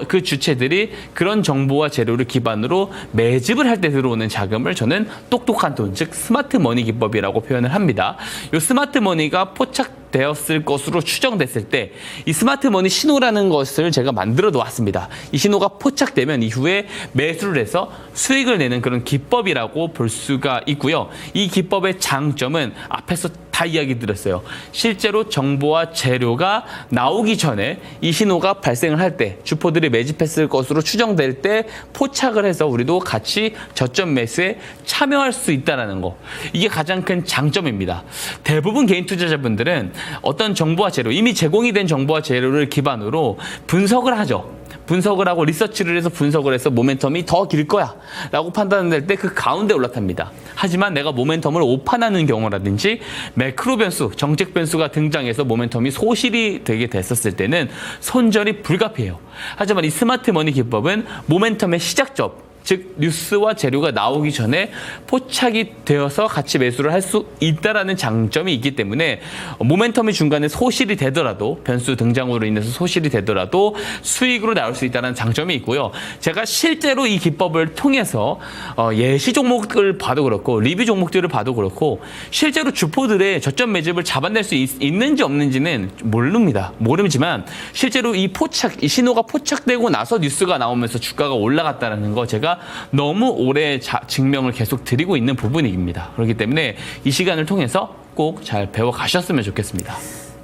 그 주체들이 그런 정보와 재료를 기반으로 매집을 할 때 들어오는 자금을 저는 똑똑한 돈, 즉 스마트 머니 기법이라고 표현을 합니다. 이 스마트 머니가 포착되었을 것으로 추정됐을 때 이 스마트 머니 신호라는 것을 제가 만들어 놓았습니다. 이 신호가 포착되면 이후에 매수를 해서 수익을 내는 그런 기법이라고 볼 수가 있고요. 이 기법의 장점은 앞에서 다 이야기 드렸어요. 실제로 정보와 재료가 나오기 전에 이 신호가 발생을 할 때 주포들이 매집했을 것으로 추정될 때 포착을 해서 우리도 같이 저점 매수에 참여할 수 있다는 거. 이게 가장 큰 장점입니다. 대부분 개인 투자자분들은 어떤 정보와 재료, 이미 제공이 된 정보와 재료를 기반으로 분석을 하죠. 분석을 하고 리서치를 해서 분석을 해서 모멘텀이 더 길 거야 라고 판단될 때 그 가운데 올라탑니다. 하지만 내가 모멘텀을 오판하는 경우라든지 매크로 변수, 정책 변수가 등장해서 모멘텀이 소실이 되게 됐었을 때는 손절이 불가피해요. 하지만 이 스마트 머니 기법은 모멘텀의 시작점, 즉 뉴스와 재료가 나오기 전에 포착이 되어서 같이 매수를 할 수 있다라는 장점이 있기 때문에 모멘텀이 중간에 소실이 되더라도 변수 등장으로 인해서 소실이 되더라도 수익으로 나올 수 있다는 장점이 있고요. 제가 실제로 이 기법을 통해서 예시 종목을 봐도 그렇고 리뷰 종목들을 봐도 그렇고 실제로 주포들의 저점 매집을 잡아낼 수 있는지 없는지는 모르지만 실제로 이 신호가 포착되고 나서 뉴스가 나오면서 주가가 올라갔다는 거 제가 너무 오래 증명을 계속 드리고 있는 부분입니다. 그렇기 때문에 이 시간을 통해서 꼭 잘 배워 가셨으면 좋겠습니다.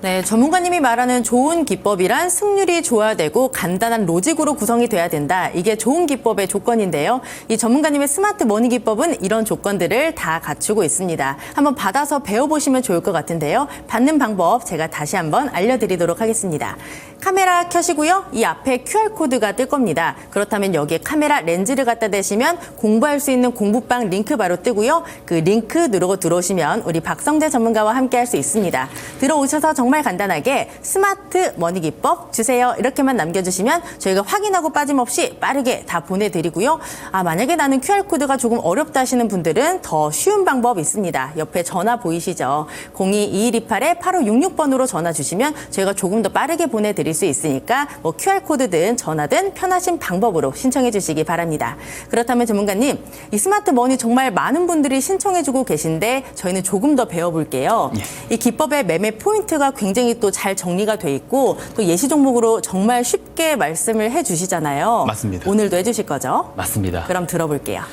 네, 전문가님이 말하는 좋은 기법이란 승률이 좋아야 되고 간단한 로직으로 구성이 돼야 된다. 이게 좋은 기법의 조건인데요. 이 전문가님의 스마트 머니 기법은 이런 조건들을 다 갖추고 있습니다. 한번 받아서 배워보시면 좋을 것 같은데요. 받는 방법 제가 다시 한번 알려드리도록 하겠습니다. 카메라 켜시고요. 이 앞에 QR코드가 뜰 겁니다. 그렇다면 여기에 카메라 렌즈를 갖다 대시면 공부할 수 있는 공부방 링크 바로 뜨고요. 그 링크 누르고 들어오시면 우리 박성재 전문가와 함께 할 수 있습니다. 들어오셔서 정말 간단하게 스마트 머니 기법 주세요. 이렇게만 남겨주시면 저희가 확인하고 빠짐없이 빠르게 다 보내드리고요. 만약에 나는 QR코드가 조금 어렵다 하시는 분들은 더 쉬운 방법 있습니다. 옆에 전화 보이시죠? 02-2128-8566번으로 전화 주시면 저희가 조금 더 빠르게 보내드릴 수 있으니까 뭐 QR코드든 전화든 편하신 방법으로 신청해 주시기 바랍니다. 그렇다면 전문가님, 이 스마트 머니 정말 많은 분들이 신청해주고 계신데 저희는 조금 더 배워볼게요. 이 기법의 매매 포인트가 굉장히 또 잘 정리가 돼 있고 또 예시 종목으로 정말 쉽게 말씀을 해주시잖아요. 맞습니다. 오늘도 해주실 거죠? 맞습니다. 그럼 들어볼게요.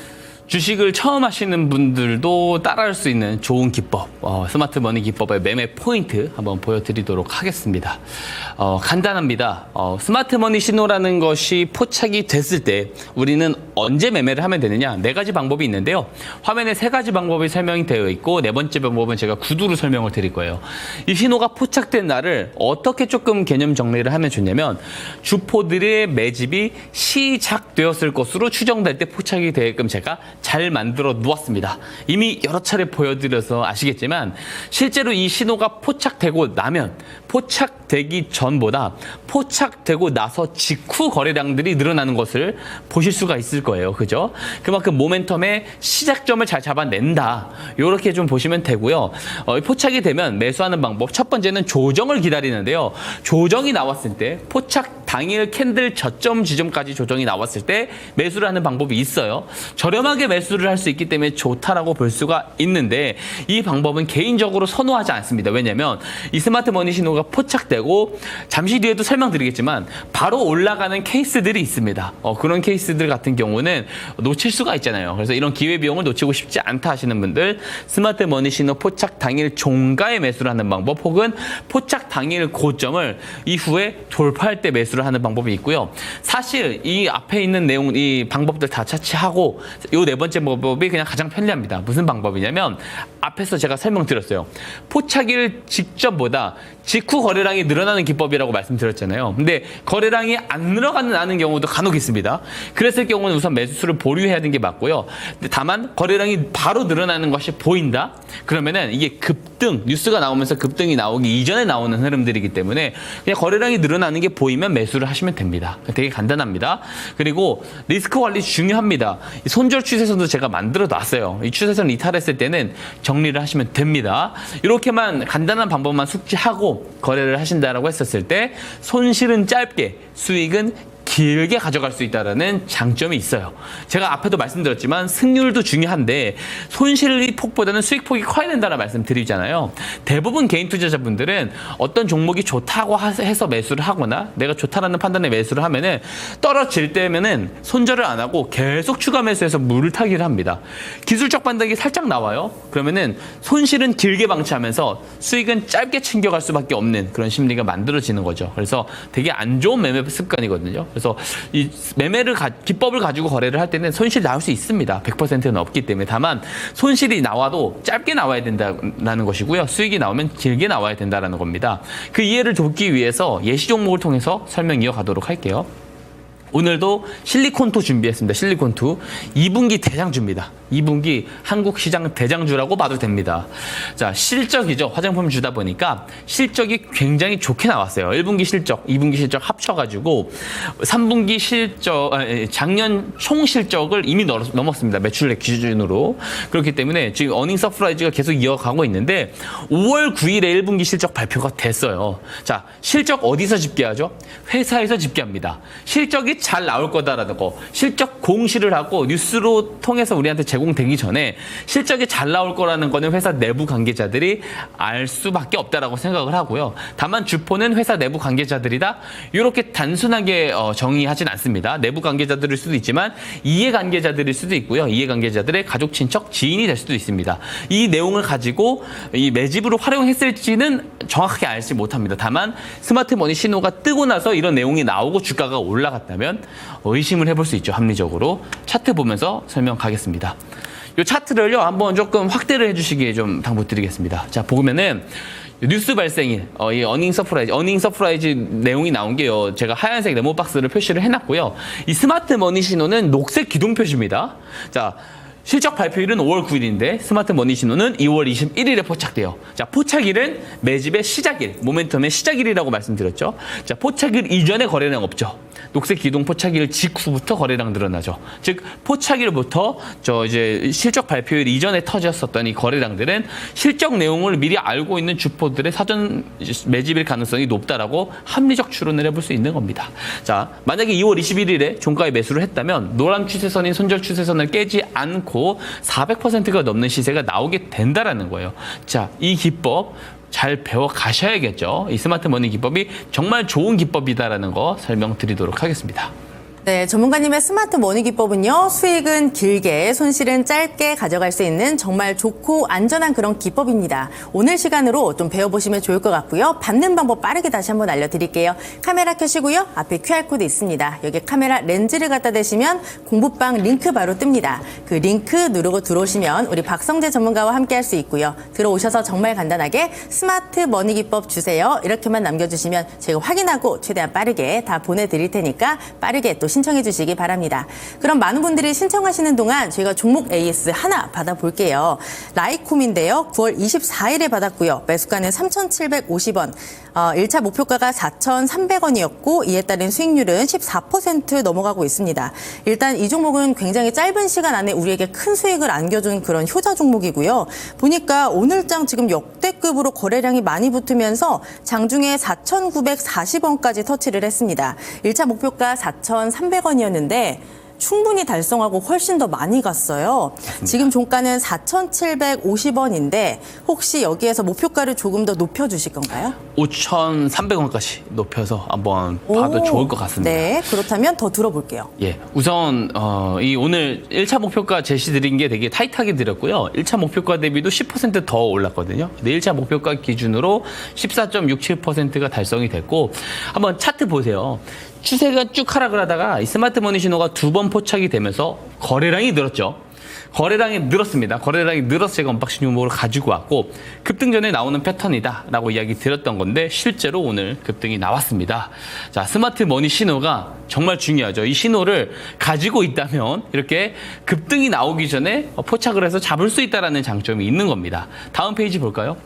주식을 처음 하시는 분들도 따라할 수 있는 좋은 기법, 스마트 머니 기법의 매매 포인트 한번 보여드리도록 하겠습니다. 간단합니다. 스마트 머니 신호라는 것이 포착이 됐을 때 우리는 언제 매매를 하면 되느냐, 4가지 방법이 있는데요. 화면에 3가지 방법이 설명이 되어 있고, 4번째 방법은 제가 구두로 설명을 드릴 거예요. 이 신호가 포착된 날을 어떻게 조금 개념 정리를 하면 좋냐면, 주포들의 매집이 시작되었을 것으로 추정될 때 포착이 되게끔 제가 잘 만들어 놓았습니다. 이미 여러 차례 보여드려서 아시겠지만 실제로 이 신호가 포착되고 나면 포착되기 전보다 포착되고 나서 직후 거래량들이 늘어나는 것을 보실 수가 있을 거예요. 그죠? 그만큼 모멘텀의 시작점을 잘 잡아낸다. 이렇게 좀 보시면 되고요. 포착이 되면 매수하는 방법, 첫 번째는 조정을 기다리는데요. 조정이 나왔을 때 포착 당일 캔들 저점 지점까지 조정이 나왔을 때 매수를 하는 방법이 있어요. 저렴하게 매수를 할 수 있기 때문에 좋다라고 볼 수가 있는데, 이 방법은 개인적으로 선호하지 않습니다. 왜냐하면 이 스마트 머니 신호가 포착되고 잠시 뒤에도 설명드리겠지만 바로 올라가는 케이스들이 있습니다. 그런 케이스들 같은 경우는 놓칠 수가 있잖아요. 그래서 이런 기회비용을 놓치고 싶지 않다 하시는 분들, 스마트 머니 신호 포착 당일 종가에 매수를 하는 방법, 혹은 포착 당일 고점을 이후에 돌파할 때 매수를 하는 방법이 있고요. 사실 이 앞에 있는 내용, 이 방법들 다 차치하고 이 4번째 방법이 그냥 가장 편리합니다. 무슨 방법이냐면, 앞에서 제가 설명드렸어요. 포착일 직전보다 직후 거래량이 늘어나는 기법이라고 말씀드렸잖아요. 근데 거래량이 안 늘어나는 경우도 간혹 있습니다. 그랬을 경우는 우선 매수수를 보류해야 하는 게 맞고요. 근데 다만 거래량이 바로 늘어나는 것이 보인다? 그러면은 이게 급등, 뉴스가 나오면서 급등이 나오기 이전에 나오는 흐름들이기 때문에 그냥 거래량이 늘어나는 게 보이면 매수를 하시면 됩니다. 되게 간단합니다. 그리고 리스크 관리 중요합니다. 이 손절 추세선도 제가 만들어 놨어요. 이 추세선 이탈했을 때는 정리를 하시면 됩니다. 이렇게만 간단한 방법만 숙지하고 거래를 하신다라고 했었을 때 손실은 짧게, 수익은 길게 가져갈 수 있다는 장점이 있어요. 제가 앞에도 말씀드렸지만 승률도 중요한데 손실이 폭보다는 수익 폭이 커야 된다는 말씀 드리잖아요. 대부분 개인 투자자분들은 어떤 종목이 좋다고 해서 매수를 하거나 내가 좋다라는 판단에 매수를 하면은 떨어질 때면은 손절을 안 하고 계속 추가 매수해서 물타기를 합니다. 기술적 반등이 살짝 나와요. 그러면은 손실은 길게 방치하면서 수익은 짧게 챙겨갈 수밖에 없는 그런 심리가 만들어지는 거죠. 그래서 되게 안 좋은 매매 습관이거든요. 그래서 이 매매를 기법을 가지고 거래를 할 때는 손실이 나올 수 있습니다. 100%는 없기 때문에. 다만 손실이 나와도 짧게 나와야 된다는 것이고요. 수익이 나오면 길게 나와야 된다는 겁니다. 그 이해를 돕기 위해서 예시 종목을 통해서 설명 이어가도록 할게요. 오늘도 실리콘2 준비했습니다. 실리콘2 2분기 대장주입니다. 2분기 한국 시장 대장주라고 봐도 됩니다. 자, 실적이죠. 화장품 주다 보니까 실적이 굉장히 좋게 나왔어요. 1분기 실적, 2분기 실적 합쳐가지고 3분기 실적, 작년 총 실적을 이미 넘었습니다. 매출액 기준으로. 그렇기 때문에 지금 어닝 서프라이즈가 계속 이어가고 있는데 5월 9일에 1분기 실적 발표가 됐어요. 자, 실적 어디서 집계하죠? 회사에서 집계합니다. 실적이 잘 나올 거다라는 거, 실적 공시를 하고 뉴스로 통해서 우리한테 제공되기 전에 실적이 잘 나올 거라는 거는 회사 내부 관계자들이 알 수밖에 없다라고 생각을 하고요. 다만 주포는 회사 내부 관계자들이다, 이렇게 단순하게 정의하진 않습니다. 내부 관계자들일 수도 있지만 이해관계자들일 수도 있고요. 이해관계자들의 가족, 친척, 지인이 될 수도 있습니다. 이 내용을 가지고 이 매집으로 활용했을지는 정확하게 알지 못합니다. 다만 스마트 머니 신호가 뜨고 나서 이런 내용이 나오고 주가가 올라갔다면 의심을 해볼 수 있죠. 합리적으로. 차트 보면서 설명 가겠습니다. 이 차트를요 한번 조금 확대를 해주시기에 좀 당부드리겠습니다. 자, 보면은 뉴스 발생일, 이 어닝 서프라이즈 내용이 나온 게요. 제가 하얀색 네모 박스를 표시를 해놨고요. 이 스마트 머니 신호는 녹색 기둥 표시입니다. 자, 실적 발표일은 5월 9일인데 스마트 머니 신호는 2월 21일에 포착돼요. 자, 포착일은 매집의 시작일, 모멘텀의 시작일이라고 말씀드렸죠. 자, 포착일 이전에 거래량 없죠. 녹색 기둥 포착일 직후부터 거래량 늘어나죠. 즉 포착일부터 이제 실적 발표일 이전에 터졌었던 이 거래량들은 실적 내용을 미리 알고 있는 주포들의 사전 매집일 가능성이 높다라고 합리적 추론을 해볼 수 있는 겁니다. 자, 만약에 2월 21일에 종가에 매수를 했다면 노란 추세선인 손절 추세선을 깨지 않고 400%가 넘는 시세가 나오게 된다라는 거예요. 자, 이 기법 잘 배워 가셔야겠죠. 이 스마트 머니 기법이 정말 좋은 기법이다라는 거 설명드리도록 하겠습니다. 네, 전문가님의 스마트 머니 기법은요, 수익은 길게, 손실은 짧게 가져갈 수 있는 정말 좋고 안전한 그런 기법입니다. 오늘 시간으로 좀 배워보시면 좋을 것 같고요. 받는 방법 빠르게 다시 한번 알려드릴게요. 카메라 켜시고요. 앞에 QR코드 있습니다. 여기 카메라 렌즈를 갖다 대시면 공부방 링크 바로 뜹니다. 그 링크 누르고 들어오시면 우리 박성재 전문가와 함께 할 수 있고요. 들어오셔서 정말 간단하게 스마트 머니 기법 주세요. 이렇게만 남겨주시면 제가 확인하고 최대한 빠르게 다 보내드릴 테니까 빠르게 또 신청해 주시기 바랍니다. 그럼 많은 분들이 신청하시는 동안 저희가 종목 AS 하나 받아볼게요. 라이콤인데요. 9월 24일에 받았고요. 매수가는 3,750원. 1차 목표가가 4,300원이었고 이에 따른 수익률은 14% 넘어가고 있습니다. 일단 이 종목은 굉장히 짧은 시간 안에 우리에게 큰 수익을 안겨준 그런 효자 종목이고요. 보니까 오늘장 지금 역대급으로 거래량이 많이 붙으면서 장중에 4,940원까지 터치를 했습니다. 1차 목표가 4,300원이었는데 충분히 달성하고 훨씬 더 많이 갔어요. 맞습니다. 지금 종가는 4,750원인데 혹시 여기에서 목표가를 조금 더 높여주실 건가요? 5,300원까지 높여서 한번 봐도 좋을 것 같습니다. 네, 그렇다면 더 들어볼게요. 예, 우선 이 오늘 1차 목표가 제시드린 게 되게 타이트하게 드렸고요. 1차 목표가 대비도 10% 더 올랐거든요. 근데 1차 목표가 기준으로 14.67%가 달성이 됐고 한번 차트 보세요. 추세가 쭉 하락을 하다가 이 스마트 머니 신호가 2번 포착이 되면서 거래량이 늘었죠. 거래량이 늘었습니다. 거래량이 늘어서 제가 언박싱 종목으로 가지고 왔고 급등 전에 나오는 패턴이다 라고 이야기 드렸던 건데 실제로 오늘 급등이 나왔습니다. 자, 스마트 머니 신호가 정말 중요하죠. 이 신호를 가지고 있다면 이렇게 급등이 나오기 전에 포착을 해서 잡을 수 있다는 장점이 있는 겁니다. 다음 페이지 볼까요?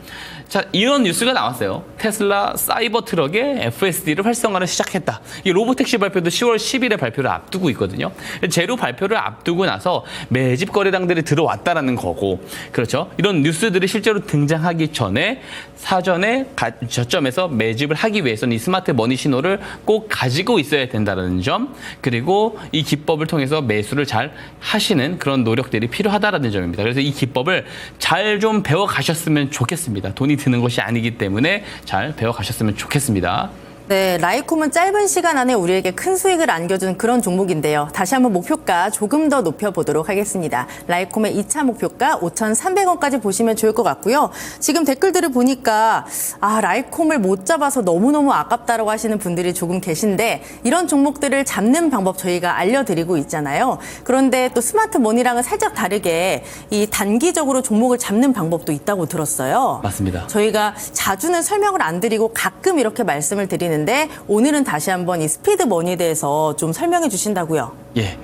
자, 이런 뉴스가 나왔어요. 테슬라 사이버 트럭에 FSD를 활성화를 시작했다. 이 로보택시 발표도 10월 10일에 발표를 앞두고 있거든요. 제로 발표를 앞두고 나서 매집 거래량들이 들어왔다라는 거고, 그렇죠? 이런 뉴스들이 실제로 등장하기 전에 사전에 저점에서 매집을 하기 위해서는 이 스마트 머니 신호를 꼭 가지고 있어야 된다는 점, 그리고 이 기법을 통해서 매수를 잘 하시는 그런 노력들이 필요하다라는 점입니다. 그래서 이 기법을 잘 좀 배워 가셨으면 좋겠습니다. 돈이 드는 것이 아니기 때문에 잘 배워 가셨으면 좋겠습니다. 네, 라이콤은 짧은 시간 안에 우리에게 큰 수익을 안겨준 그런 종목인데요. 다시 한번 목표가 조금 더 높여보도록 하겠습니다. 라이콤의 2차 목표가 5,300원까지 보시면 좋을 것 같고요. 지금 댓글들을 보니까 라이콤을 못 잡아서 너무너무 아깝다라고 하시는 분들이 조금 계신데 이런 종목들을 잡는 방법 저희가 알려드리고 있잖아요. 그런데 또 스마트 머니랑은 살짝 다르게 이 단기적으로 종목을 잡는 방법도 있다고 들었어요. 맞습니다. 저희가 자주는 설명을 안 드리고 가끔 이렇게 말씀을 드리는 데 오늘은 다시 한번 이 스피드 머니에 대해서 좀 설명해 주신다고요. 예. 네.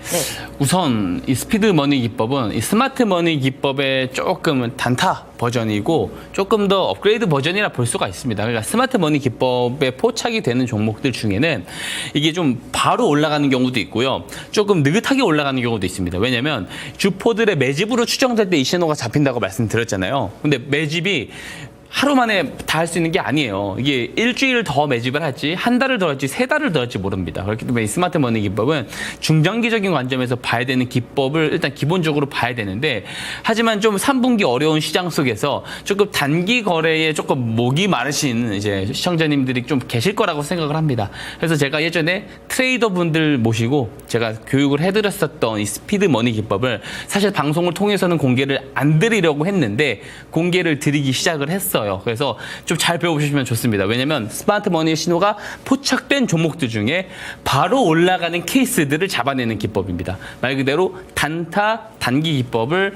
우선 이 스피드 머니 기법은 이 스마트 머니 기법의 조금 단타 버전이고 조금 더 업그레이드 버전이라 볼 수가 있습니다. 그러니까 스마트 머니 기법에 포착이 되는 종목들 중에는 이게 좀 바로 올라가는 경우도 있고요. 조금 느긋하게 올라가는 경우도 있습니다. 왜냐하면 주포들의 매집으로 추정될 때 이 신호가 잡힌다고 말씀드렸잖아요. 근데 매집이 하루 만에 다 할 수 있는 게 아니에요. 이게 일주일 더 매집을 할지 한 달을 더 할지 세 달을 더 할지 모릅니다. 그렇기 때문에 이 스마트 머니 기법은 중장기적인 관점에서 봐야 되는 기법을 일단 기본적으로 봐야 되는데 하지만 좀 3분기 어려운 시장 속에서 조금 단기 거래에 조금 목이 마르신 이제 시청자님들이 좀 계실 거라고 생각을 합니다. 그래서 제가 예전에 트레이더 분들 모시고 제가 교육을 해드렸었던 이 스피드 머니 기법을 사실 방송을 통해서는 공개를 안 드리려고 했는데 공개를 드리기 시작을 했어요. 그래서 좀 잘 배워보시면 좋습니다. 왜냐하면 스마트 머니 신호가 포착된 종목들 중에 바로 올라가는 케이스들을 잡아내는 기법입니다. 말 그대로 단타 단기 기법에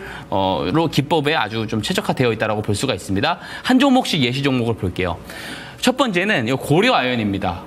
아주 좀 최적화되어 있다고 볼 수가 있습니다. 한 종목씩 예시 종목을 볼게요. 첫 번째는 고려 아연입니다.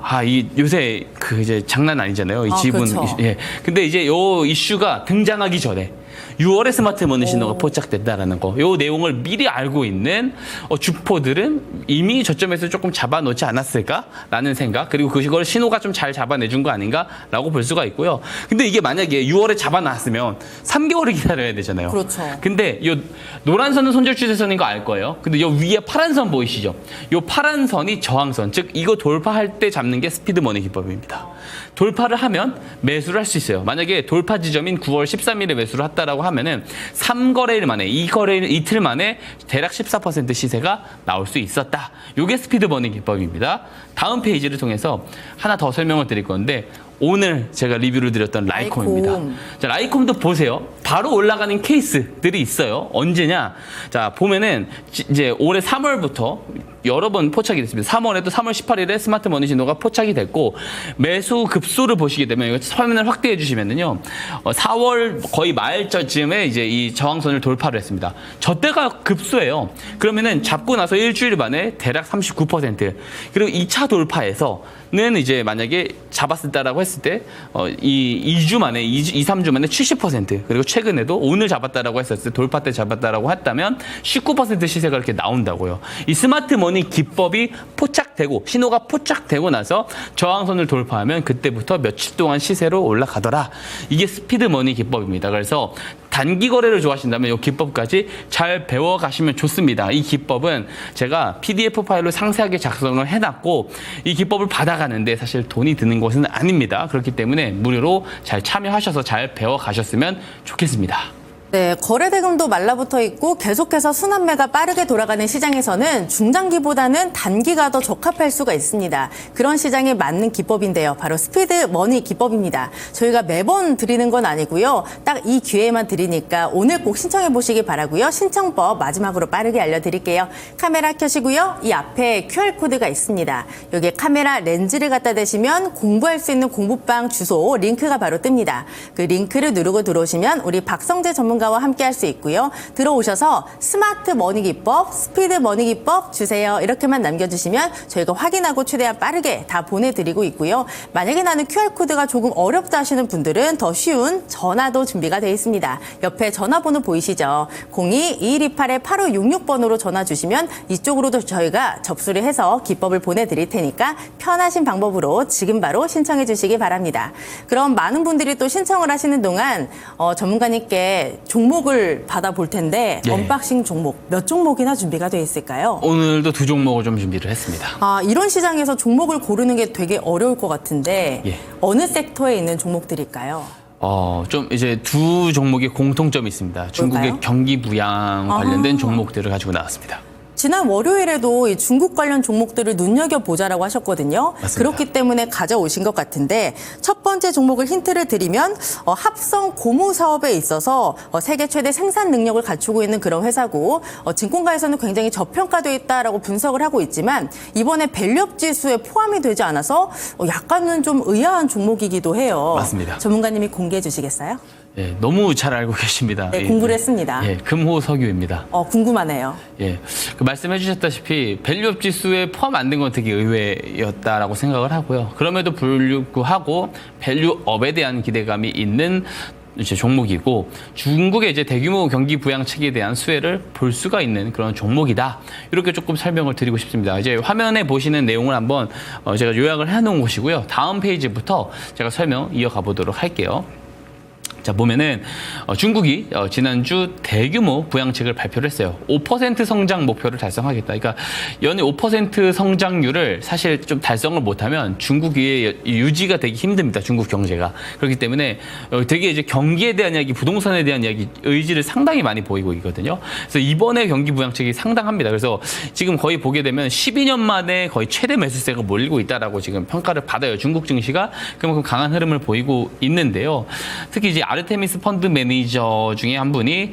요새 이제 장난 아니잖아요. 이 지분. 그렇죠. 예. 근데 이제 요 이슈가 등장하기 전에 6월에 스마트 머니 신호가 포착된다라는 거. 요 내용을 미리 알고 있는 주포들은 이미 저점에서 조금 잡아놓지 않았을까라는 생각. 그리고 그걸 신호가 좀 잘 잡아내준 거 아닌가라고 볼 수가 있고요. 근데 이게 만약에 6월에 잡아놨으면 3개월을 기다려야 되잖아요. 그렇죠. 근데 요 노란 선은 손절 추세선인 거 알 거예요. 근데 요 위에 파란 선 보이시죠? 요 파란 선이 저항선, 즉 이거 돌파할 때 잡는 게 스피드 머니 기법입니다. 돌파를 하면 매수를 할 수 있어요. 만약에 돌파 지점인 9월 13일에 매수를 했다라고 하면은 3거래일 만에, 이틀 만에 대략 14% 시세가 나올 수 있었다. 요게 스피드 머니 기법입니다. 다음 페이지를 통해서 하나 더 설명을 드릴 건데, 오늘 제가 리뷰를 드렸던 라이콤입니다. 라이콤. 자, 라이콤도 보세요. 바로 올라가는 케이스들이 있어요. 언제냐? 자, 보면은 이제 올해 3월부터 여러 번 포착이 됐습니다. 3월에도 3월 18일에 스마트 머니 신호가 포착이 됐고, 매수 급소를 보시게 되면 이거 화면을 확대해 주시면은요, 4월 거의 말쯤에 이제 이 저항선을 돌파를 했습니다. 저때가 급소예요. 그러면은 잡고 나서 일주일 만에 대략 39%. 그리고 2차 돌파에서는 이제 만약에 잡았다라고 했을 때, 2주 만에, 3주 만에 70%. 그리고 최근에도 오늘 잡았다라고 했었을 때, 돌파 때 잡았다라고 했다면 19% 시세가 이렇게 나온다고요. 이 스마트 머니 기법이 포착되고, 신호가 포착되고 나서 저항선을 돌파하면 그때부터 며칠 동안 시세로 올라가더라. 이게 스피드 머니 기법입니다. 그래서 단기 거래를 좋아하신다면 이 기법까지 잘 배워가시면 좋습니다. 이 기법은 제가 PDF 파일로 상세하게 작성을 해놨고, 이 기법을 받아가는데 사실 돈이 드는 것은 아닙니다. 그렇기 때문에 무료로 잘 참여하셔서 잘 배워가셨으면 좋겠습니다. 네, 거래대금도 말라붙어 있고 계속해서 순환매가 빠르게 돌아가는 시장에서는 중장기보다는 단기가 더 적합할 수가 있습니다. 그런 시장에 맞는 기법인데요. 바로 스피드 머니 기법입니다. 저희가 매번 드리는 건 아니고요. 딱 이 기회에만 드리니까 오늘 꼭 신청해 보시기 바라고요. 신청법 마지막으로 빠르게 알려드릴게요. 카메라 켜시고요. 이 앞에 QR코드가 있습니다. 여기에 카메라 렌즈를 갖다 대시면 공부할 수 있는 공부방 주소 링크가 바로 뜹니다. 그 링크를 누르고 들어오시면 우리 박성재 전문가와 함께 할 수 있고요. 들어오셔서 스마트 머니 기법, 스피드 머니 기법 주세요. 이렇게만 남겨주시면 저희가 확인하고 최대한 빠르게 다 보내드리고 있고요. 만약에 나는 QR코드가 조금 어렵다 하시는 분들은 더 쉬운 전화도 준비가 되어 있습니다. 옆에 전화번호 보이시죠? 02-2128-8566번으로 전화 주시면 이쪽으로도 저희가 접수를 해서 기법을 보내드릴 테니까 편하신 방법으로 지금 바로 신청해 주시기 바랍니다. 그럼 많은 분들이 또 신청을 하시는 동안 전문가님께 종목을 받아볼 텐데 네. 언박싱 종목 몇 종목이나 준비가 되어 있을까요? 오늘도 2종목을 좀 준비를 했습니다. 이런 시장에서 종목을 고르는 게 되게 어려울 것 같은데 예. 어느 섹터에 있는 종목들일까요? 좀 이제 두 종목의 공통점이 있습니다. 중국의 뭘까요? 경기 부양 관련된 종목들을 가지고 나왔습니다. 지난 월요일에도 이 중국 관련 종목들을 눈여겨보자라고 하셨거든요. 맞습니다. 그렇기 때문에 가져오신 것 같은데 첫 번째 종목을 힌트를 드리면 합성 고무 사업에 있어서 세계 최대 생산 능력을 갖추고 있는 그런 회사고 증권가에서는 굉장히 저평가되어 있다라고 분석을 하고 있지만 이번에 밸류업 지수에 포함이 되지 않아서 약간은 좀 의아한 종목이기도 해요. 맞습니다. 전문가님이 공개해 주시겠어요? 예, 너무 잘 알고 계십니다. 네, 공부를 했습니다. 예, 금호석유입니다. 궁금하네요. 예, 그 말씀해 주셨다시피 밸류업 지수에 포함 안 된 건 되게 의외였다라고 생각을 하고요. 그럼에도 불구하고 밸류업에 대한 기대감이 있는 이제 종목이고, 중국의 이제 대규모 경기 부양책에 대한 수혜를 볼 수가 있는 그런 종목이다. 이렇게 조금 설명을 드리고 싶습니다. 이제 화면에 보시는 내용을 한번 제가 요약을 해놓은 것이고요. 다음 페이지부터 제가 설명 이어가 보도록 할게요. 자, 보면은 중국이 지난주 대규모 부양책을 발표를 했어요. 5% 성장 목표를 달성하겠다. 그러니까 연일 5% 성장률을 사실 좀 달성을 못하면 중국이 유지가 되기 힘듭니다. 중국 경제가. 그렇기 때문에 되게 이제 경기에 대한 이야기, 부동산에 대한 이야기, 의지를 상당히 많이 보이고 있거든요. 그래서 이번에 경기 부양책이 상당합니다. 그래서 지금 거의 보게 되면 12년 만에 거의 최대 매수세가 몰리고 있다라고 지금 평가를 받아요. 중국 증시가 그만큼 강한 흐름을 보이고 있는데요. 특히 이제 아르테미스 펀드 매니저 중에 한 분이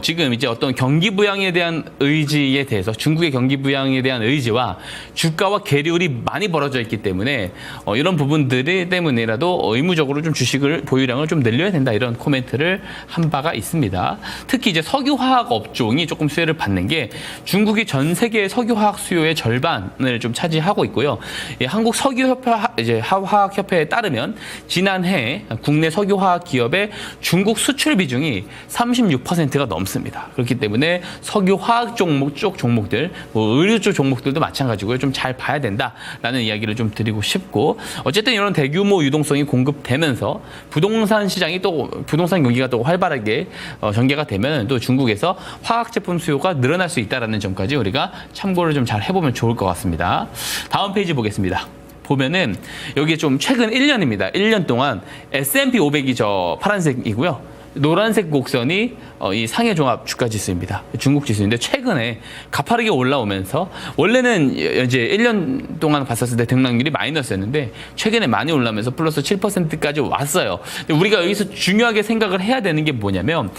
지금 이제 어떤 경기 부양에 대한 의지에 대해서, 중국의 경기 부양에 대한 의지와 주가와 계율이 많이 벌어져 있기 때문에 이런 부분들이 때문이라도 의무적으로 좀 주식을 보유량을 좀 늘려야 된다, 이런 코멘트를 한 바가 있습니다. 특히 이제 석유화학 업종이 조금 수혜를 받는 게 중국이 전 세계 석유화학 수요의 절반을 좀 차지하고 있고요. 한국 석유협회 이제 화학협회에 따르면 지난해 국내 석유화학 기업의 중국 수출 비중이 36%가 넘습니다. 그렇기 때문에 석유 화학 종목 쪽 종목들, 뭐 의류 쪽 종목들도 마찬가지고요. 좀 잘 봐야 된다라는 이야기를 좀 드리고 싶고, 어쨌든 이런 대규모 유동성이 공급되면서 부동산 시장이 또 부동산 경기가 또 활발하게 전개가 되면 또 중국에서 화학 제품 수요가 늘어날 수 있다라는 점까지 우리가 참고를 좀 잘 해보면 좋을 것 같습니다. 다음 페이지 보겠습니다. 보면은 여기에 좀 최근 1년입니다. 1년 동안 S&P 500이 저 파란색이고요. 노란색 곡선이 이 상해 종합 주가 지수입니다. 중국 지수인데 최근에 가파르게 올라오면서 원래는 이제 1년 동안 봤었을 때 등락률이 마이너스였는데 최근에 많이 올라오면서 플러스 7%까지 왔어요. 근데 우리가 여기서 중요하게 생각을 해야 되는 게 뭐냐면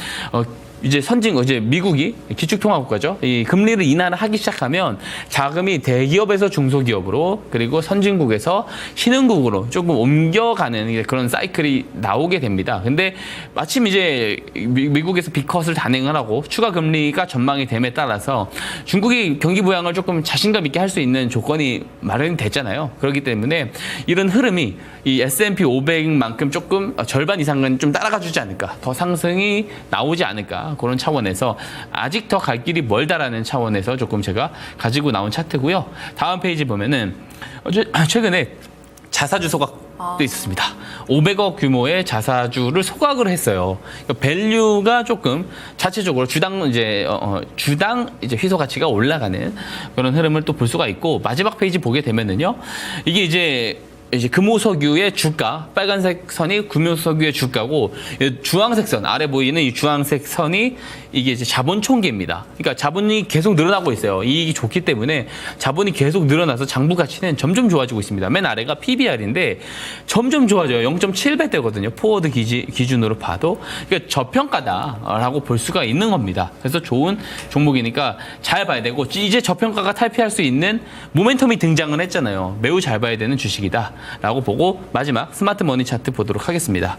이제 미국이 기축통화국가죠. 이 금리를 인하하기 시작하면 자금이 대기업에서 중소기업으로 그리고 선진국에서 신흥국으로 조금 옮겨가는 그런 사이클이 나오게 됩니다. 근데 마침 이제 미국에서 빅컷을 단행을 하고 추가 금리가 전망이 됨에 따라서 중국이 경기 부양을 조금 자신감 있게 할 수 있는 조건이 마련됐잖아요. 그렇기 때문에 이런 흐름이 이 S&P 500만큼 조금 절반 이상은 좀 따라가 주지 않을까. 더 상승이 나오지 않을까. 그런 차원에서 아직 더 갈 길이 멀다라는 차원에서 조금 제가 가지고 나온 차트고요. 다음 페이지 보면은 최근에 자사주 소각도 있었습니다. 500억 규모의 자사주를 소각을 했어요. 그러니까 밸류가 조금 자체적으로 주당 이제 희소 가치가 올라가는 그런 흐름을 또 볼 수가 있고, 마지막 페이지 보게 되면은요, 이게 이제 금호석유의 주가, 빨간색 선이 금호석유의 주가고, 주황색 선, 아래 보이는 이 주황색 선이 이게 이제 자본 총계입니다. 그러니까 자본이 계속 늘어나고 있어요. 이익이 좋기 때문에 자본이 계속 늘어나서 장부 가치는 점점 좋아지고 있습니다. 맨 아래가 PBR인데 점점 좋아져요. 0.7배대거든요. 포워드 기준으로 봐도. 그러니까 저평가다라고 볼 수가 있는 겁니다. 그래서 좋은 종목이니까 잘 봐야 되고, 이제 저평가가 탈피할 수 있는 모멘텀이 등장을 했잖아요. 매우 잘 봐야 되는 주식이다 라고 보고, 마지막 스마트 머니 차트 보도록 하겠습니다.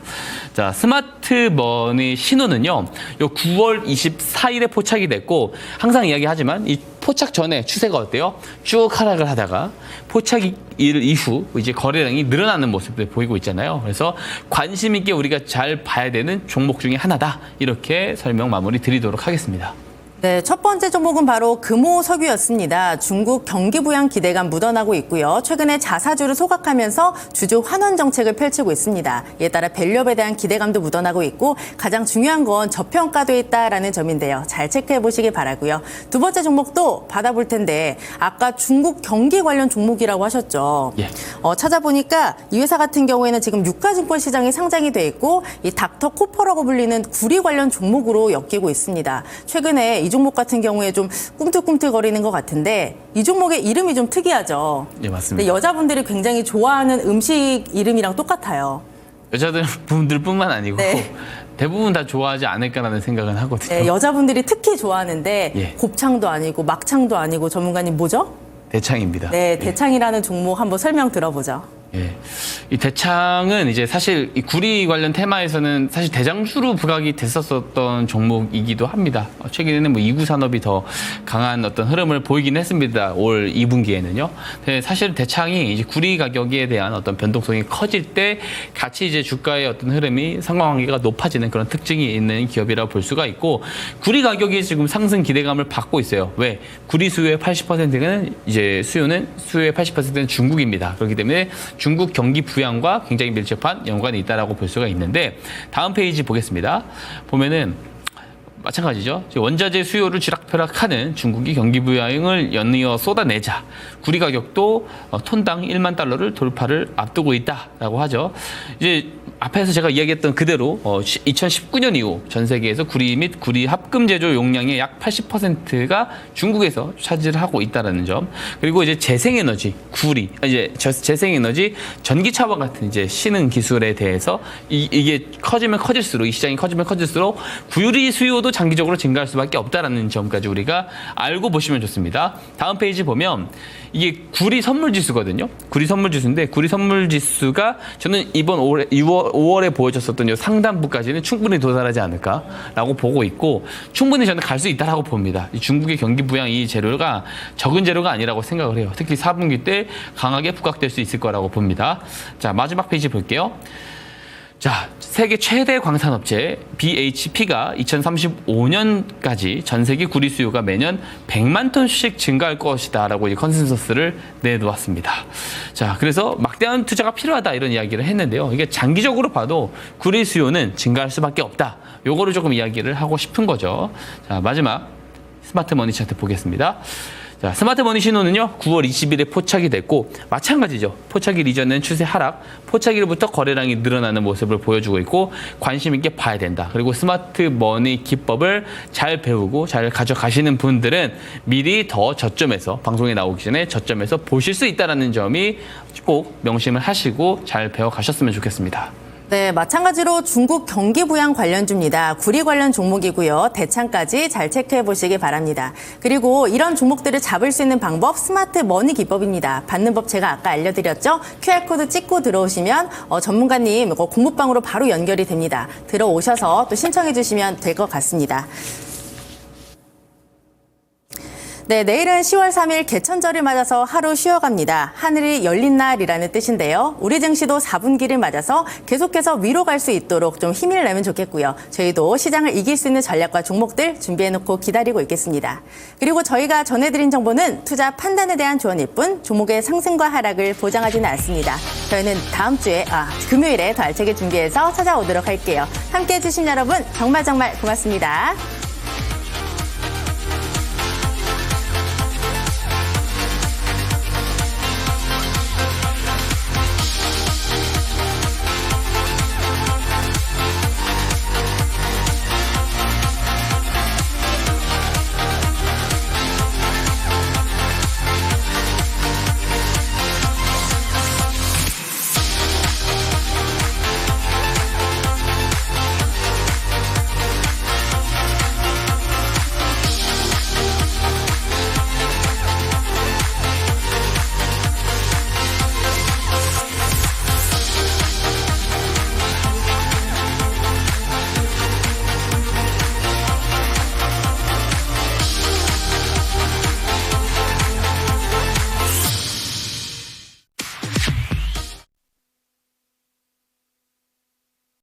자, 스마트 머니 신호는요, 요 9월 24일에 포착이 됐고, 항상 이야기하지만 이 포착 전에 추세가 어때요? 쭉 하락을 하다가 포착 이후 이제 거래량이 늘어나는 모습을 보이고 있잖아요. 그래서 관심 있게 우리가 잘 봐야 되는 종목 중에 하나다. 이렇게 설명 마무리 드리도록 하겠습니다. 네, 첫 번째 종목은 바로 금호석유였습니다. 중국 경기 부양 기대감 묻어나고 있고요. 최근에 자사주를 소각하면서 주주 환원 정책을 펼치고 있습니다. 이에 따라 밸류업에 대한 기대감도 묻어나고 있고, 가장 중요한 건 저평가돼 있다라는 점인데요. 잘 체크해 보시기 바라고요. 두 번째 종목도 받아볼 텐데, 아까 중국 경기 관련 종목이라고 하셨죠. 예. 찾아보니까 이 회사 같은 경우에는 지금 유가증권 시장에 상장이 돼 있고, 이 닥터 코퍼라고 불리는 구리 관련 종목으로 엮이고 있습니다. 최근에 이 종목 같은 경우에 좀 꿈틀꿈틀거리는 것 같은데, 이 종목의 이름이 좀 특이하죠. 네, 맞습니다. 근데 여자분들이 굉장히 좋아하는 음식 이름이랑 똑같아요. 여자분들뿐만 아니고 네. 대부분 다 좋아하지 않을까라는 생각은 하거든요. 네, 여자분들이 특히 좋아하는데, 예. 곱창도 아니고 막창도 아니고, 전문가님 뭐죠? 대창입니다. 네, 대창이라는 종목 한번 설명 들어보죠. 예. 이 대창은 이제 사실 이 구리 관련 테마에서는 사실 대장주로 부각이 됐었던 종목이기도 합니다. 최근에는 뭐 2구 산업이 더 강한 어떤 흐름을 보이긴 했습니다. 올 2분기에는요. 사실 대창이 이제 구리 가격에 대한 어떤 변동성이 커질 때 같이 이제 주가의 어떤 흐름이 상관관계가 높아지는 그런 특징이 있는 기업이라고 볼 수가 있고, 구리 가격이 지금 상승 기대감을 받고 있어요. 왜? 구리 수요의 80%는 이제 수요의 80%는 중국입니다. 그렇기 때문에 중국 경기 부양과 굉장히 밀접한 연관이 있다라고 볼 수가 있는데, 다음 페이지 보겠습니다. 보면은 마찬가지죠. 원자재 수요를 쥐락펴락하는 중국이 경기 부양을 연이어 쏟아내자 구리 가격도 톤당 1만 달러를 돌파를 앞두고 있다라고 하죠. 이제 앞에서 제가 이야기했던 그대로 2019년 이후 전 세계에서 구리 및 구리 합금 제조 용량의 약 80%가 중국에서 차지를 하고 있다라는 점. 그리고 이제 재생에너지 구리, 이제 재생에너지 전기차와 같은 이제 신흥 기술에 대해서 이게 커지면 커질수록, 이 시장이 커지면 커질수록 구리 수요도 장기적으로 증가할 수밖에 없다라는 점까지 우리가 알고 보시면 좋습니다. 다음 페이지 보면 이게 구리 선물 지수거든요. 구리 선물 지수인데, 구리 선물 지수가 저는 이번 5월에 보여줬었던 이 상단부까지는 충분히 도달하지 않을까라고 보고 있고, 충분히 저는 갈 수 있다라고 봅니다. 이 중국의 경기 부양 이 재료가 적은 재료가 아니라고 생각을 해요. 특히 4분기 때 강하게 부각될 수 있을 거라고 봅니다. 자, 마지막 페이지 볼게요. 자, 세계 최대 광산업체 BHP가 2035년까지 전 세계 구리 수요가 매년 100만 톤씩 증가할 것이다라고 컨센서스를 내놓았습니다. 자, 그래서 막대한 투자가 필요하다 이런 이야기를 했는데요. 이게 장기적으로 봐도 구리 수요는 증가할 수밖에 없다. 요거를 조금 이야기를 하고 싶은 거죠. 자, 마지막 스마트 머니 차트 보겠습니다. 자, 스마트 머니 신호는요, 9월 20일에 포착이 됐고, 마찬가지죠. 포착일 이전엔 추세 하락, 포착일부터 거래량이 늘어나는 모습을 보여주고 있고, 관심 있게 봐야 된다. 그리고 스마트 머니 기법을 잘 배우고 잘 가져가시는 분들은 미리 더 저점에서, 방송에 나오기 전에 저점에서 보실 수 있다는 점이 꼭 명심을 하시고 잘 배워가셨으면 좋겠습니다. 네, 마찬가지로 중국 경기 부양 관련주입니다. 구리 관련 종목이고요. 대창까지 잘 체크해 보시기 바랍니다. 그리고 이런 종목들을 잡을 수 있는 방법 스마트 머니 기법입니다. 받는 법 제가 아까 알려드렸죠. QR코드 찍고 들어오시면 전문가님 공부방으로 바로 연결이 됩니다. 들어오셔서 또 신청해 주시면 될 것 같습니다. 네, 내일은 10월 3일 개천절을 맞아서 하루 쉬어갑니다. 하늘이 열린 날이라는 뜻인데요. 우리 증시도 4분기를 맞아서 계속해서 위로 갈 수 있도록 좀 힘을 내면 좋겠고요. 저희도 시장을 이길 수 있는 전략과 종목들 준비해놓고 기다리고 있겠습니다. 그리고 저희가 전해드린 정보는 투자 판단에 대한 조언일 뿐 종목의 상승과 하락을 보장하지는 않습니다. 저희는 다음 주에 금요일에 더 알차게 준비해서 찾아오도록 할게요. 함께해 주신 여러분 정말 고맙습니다.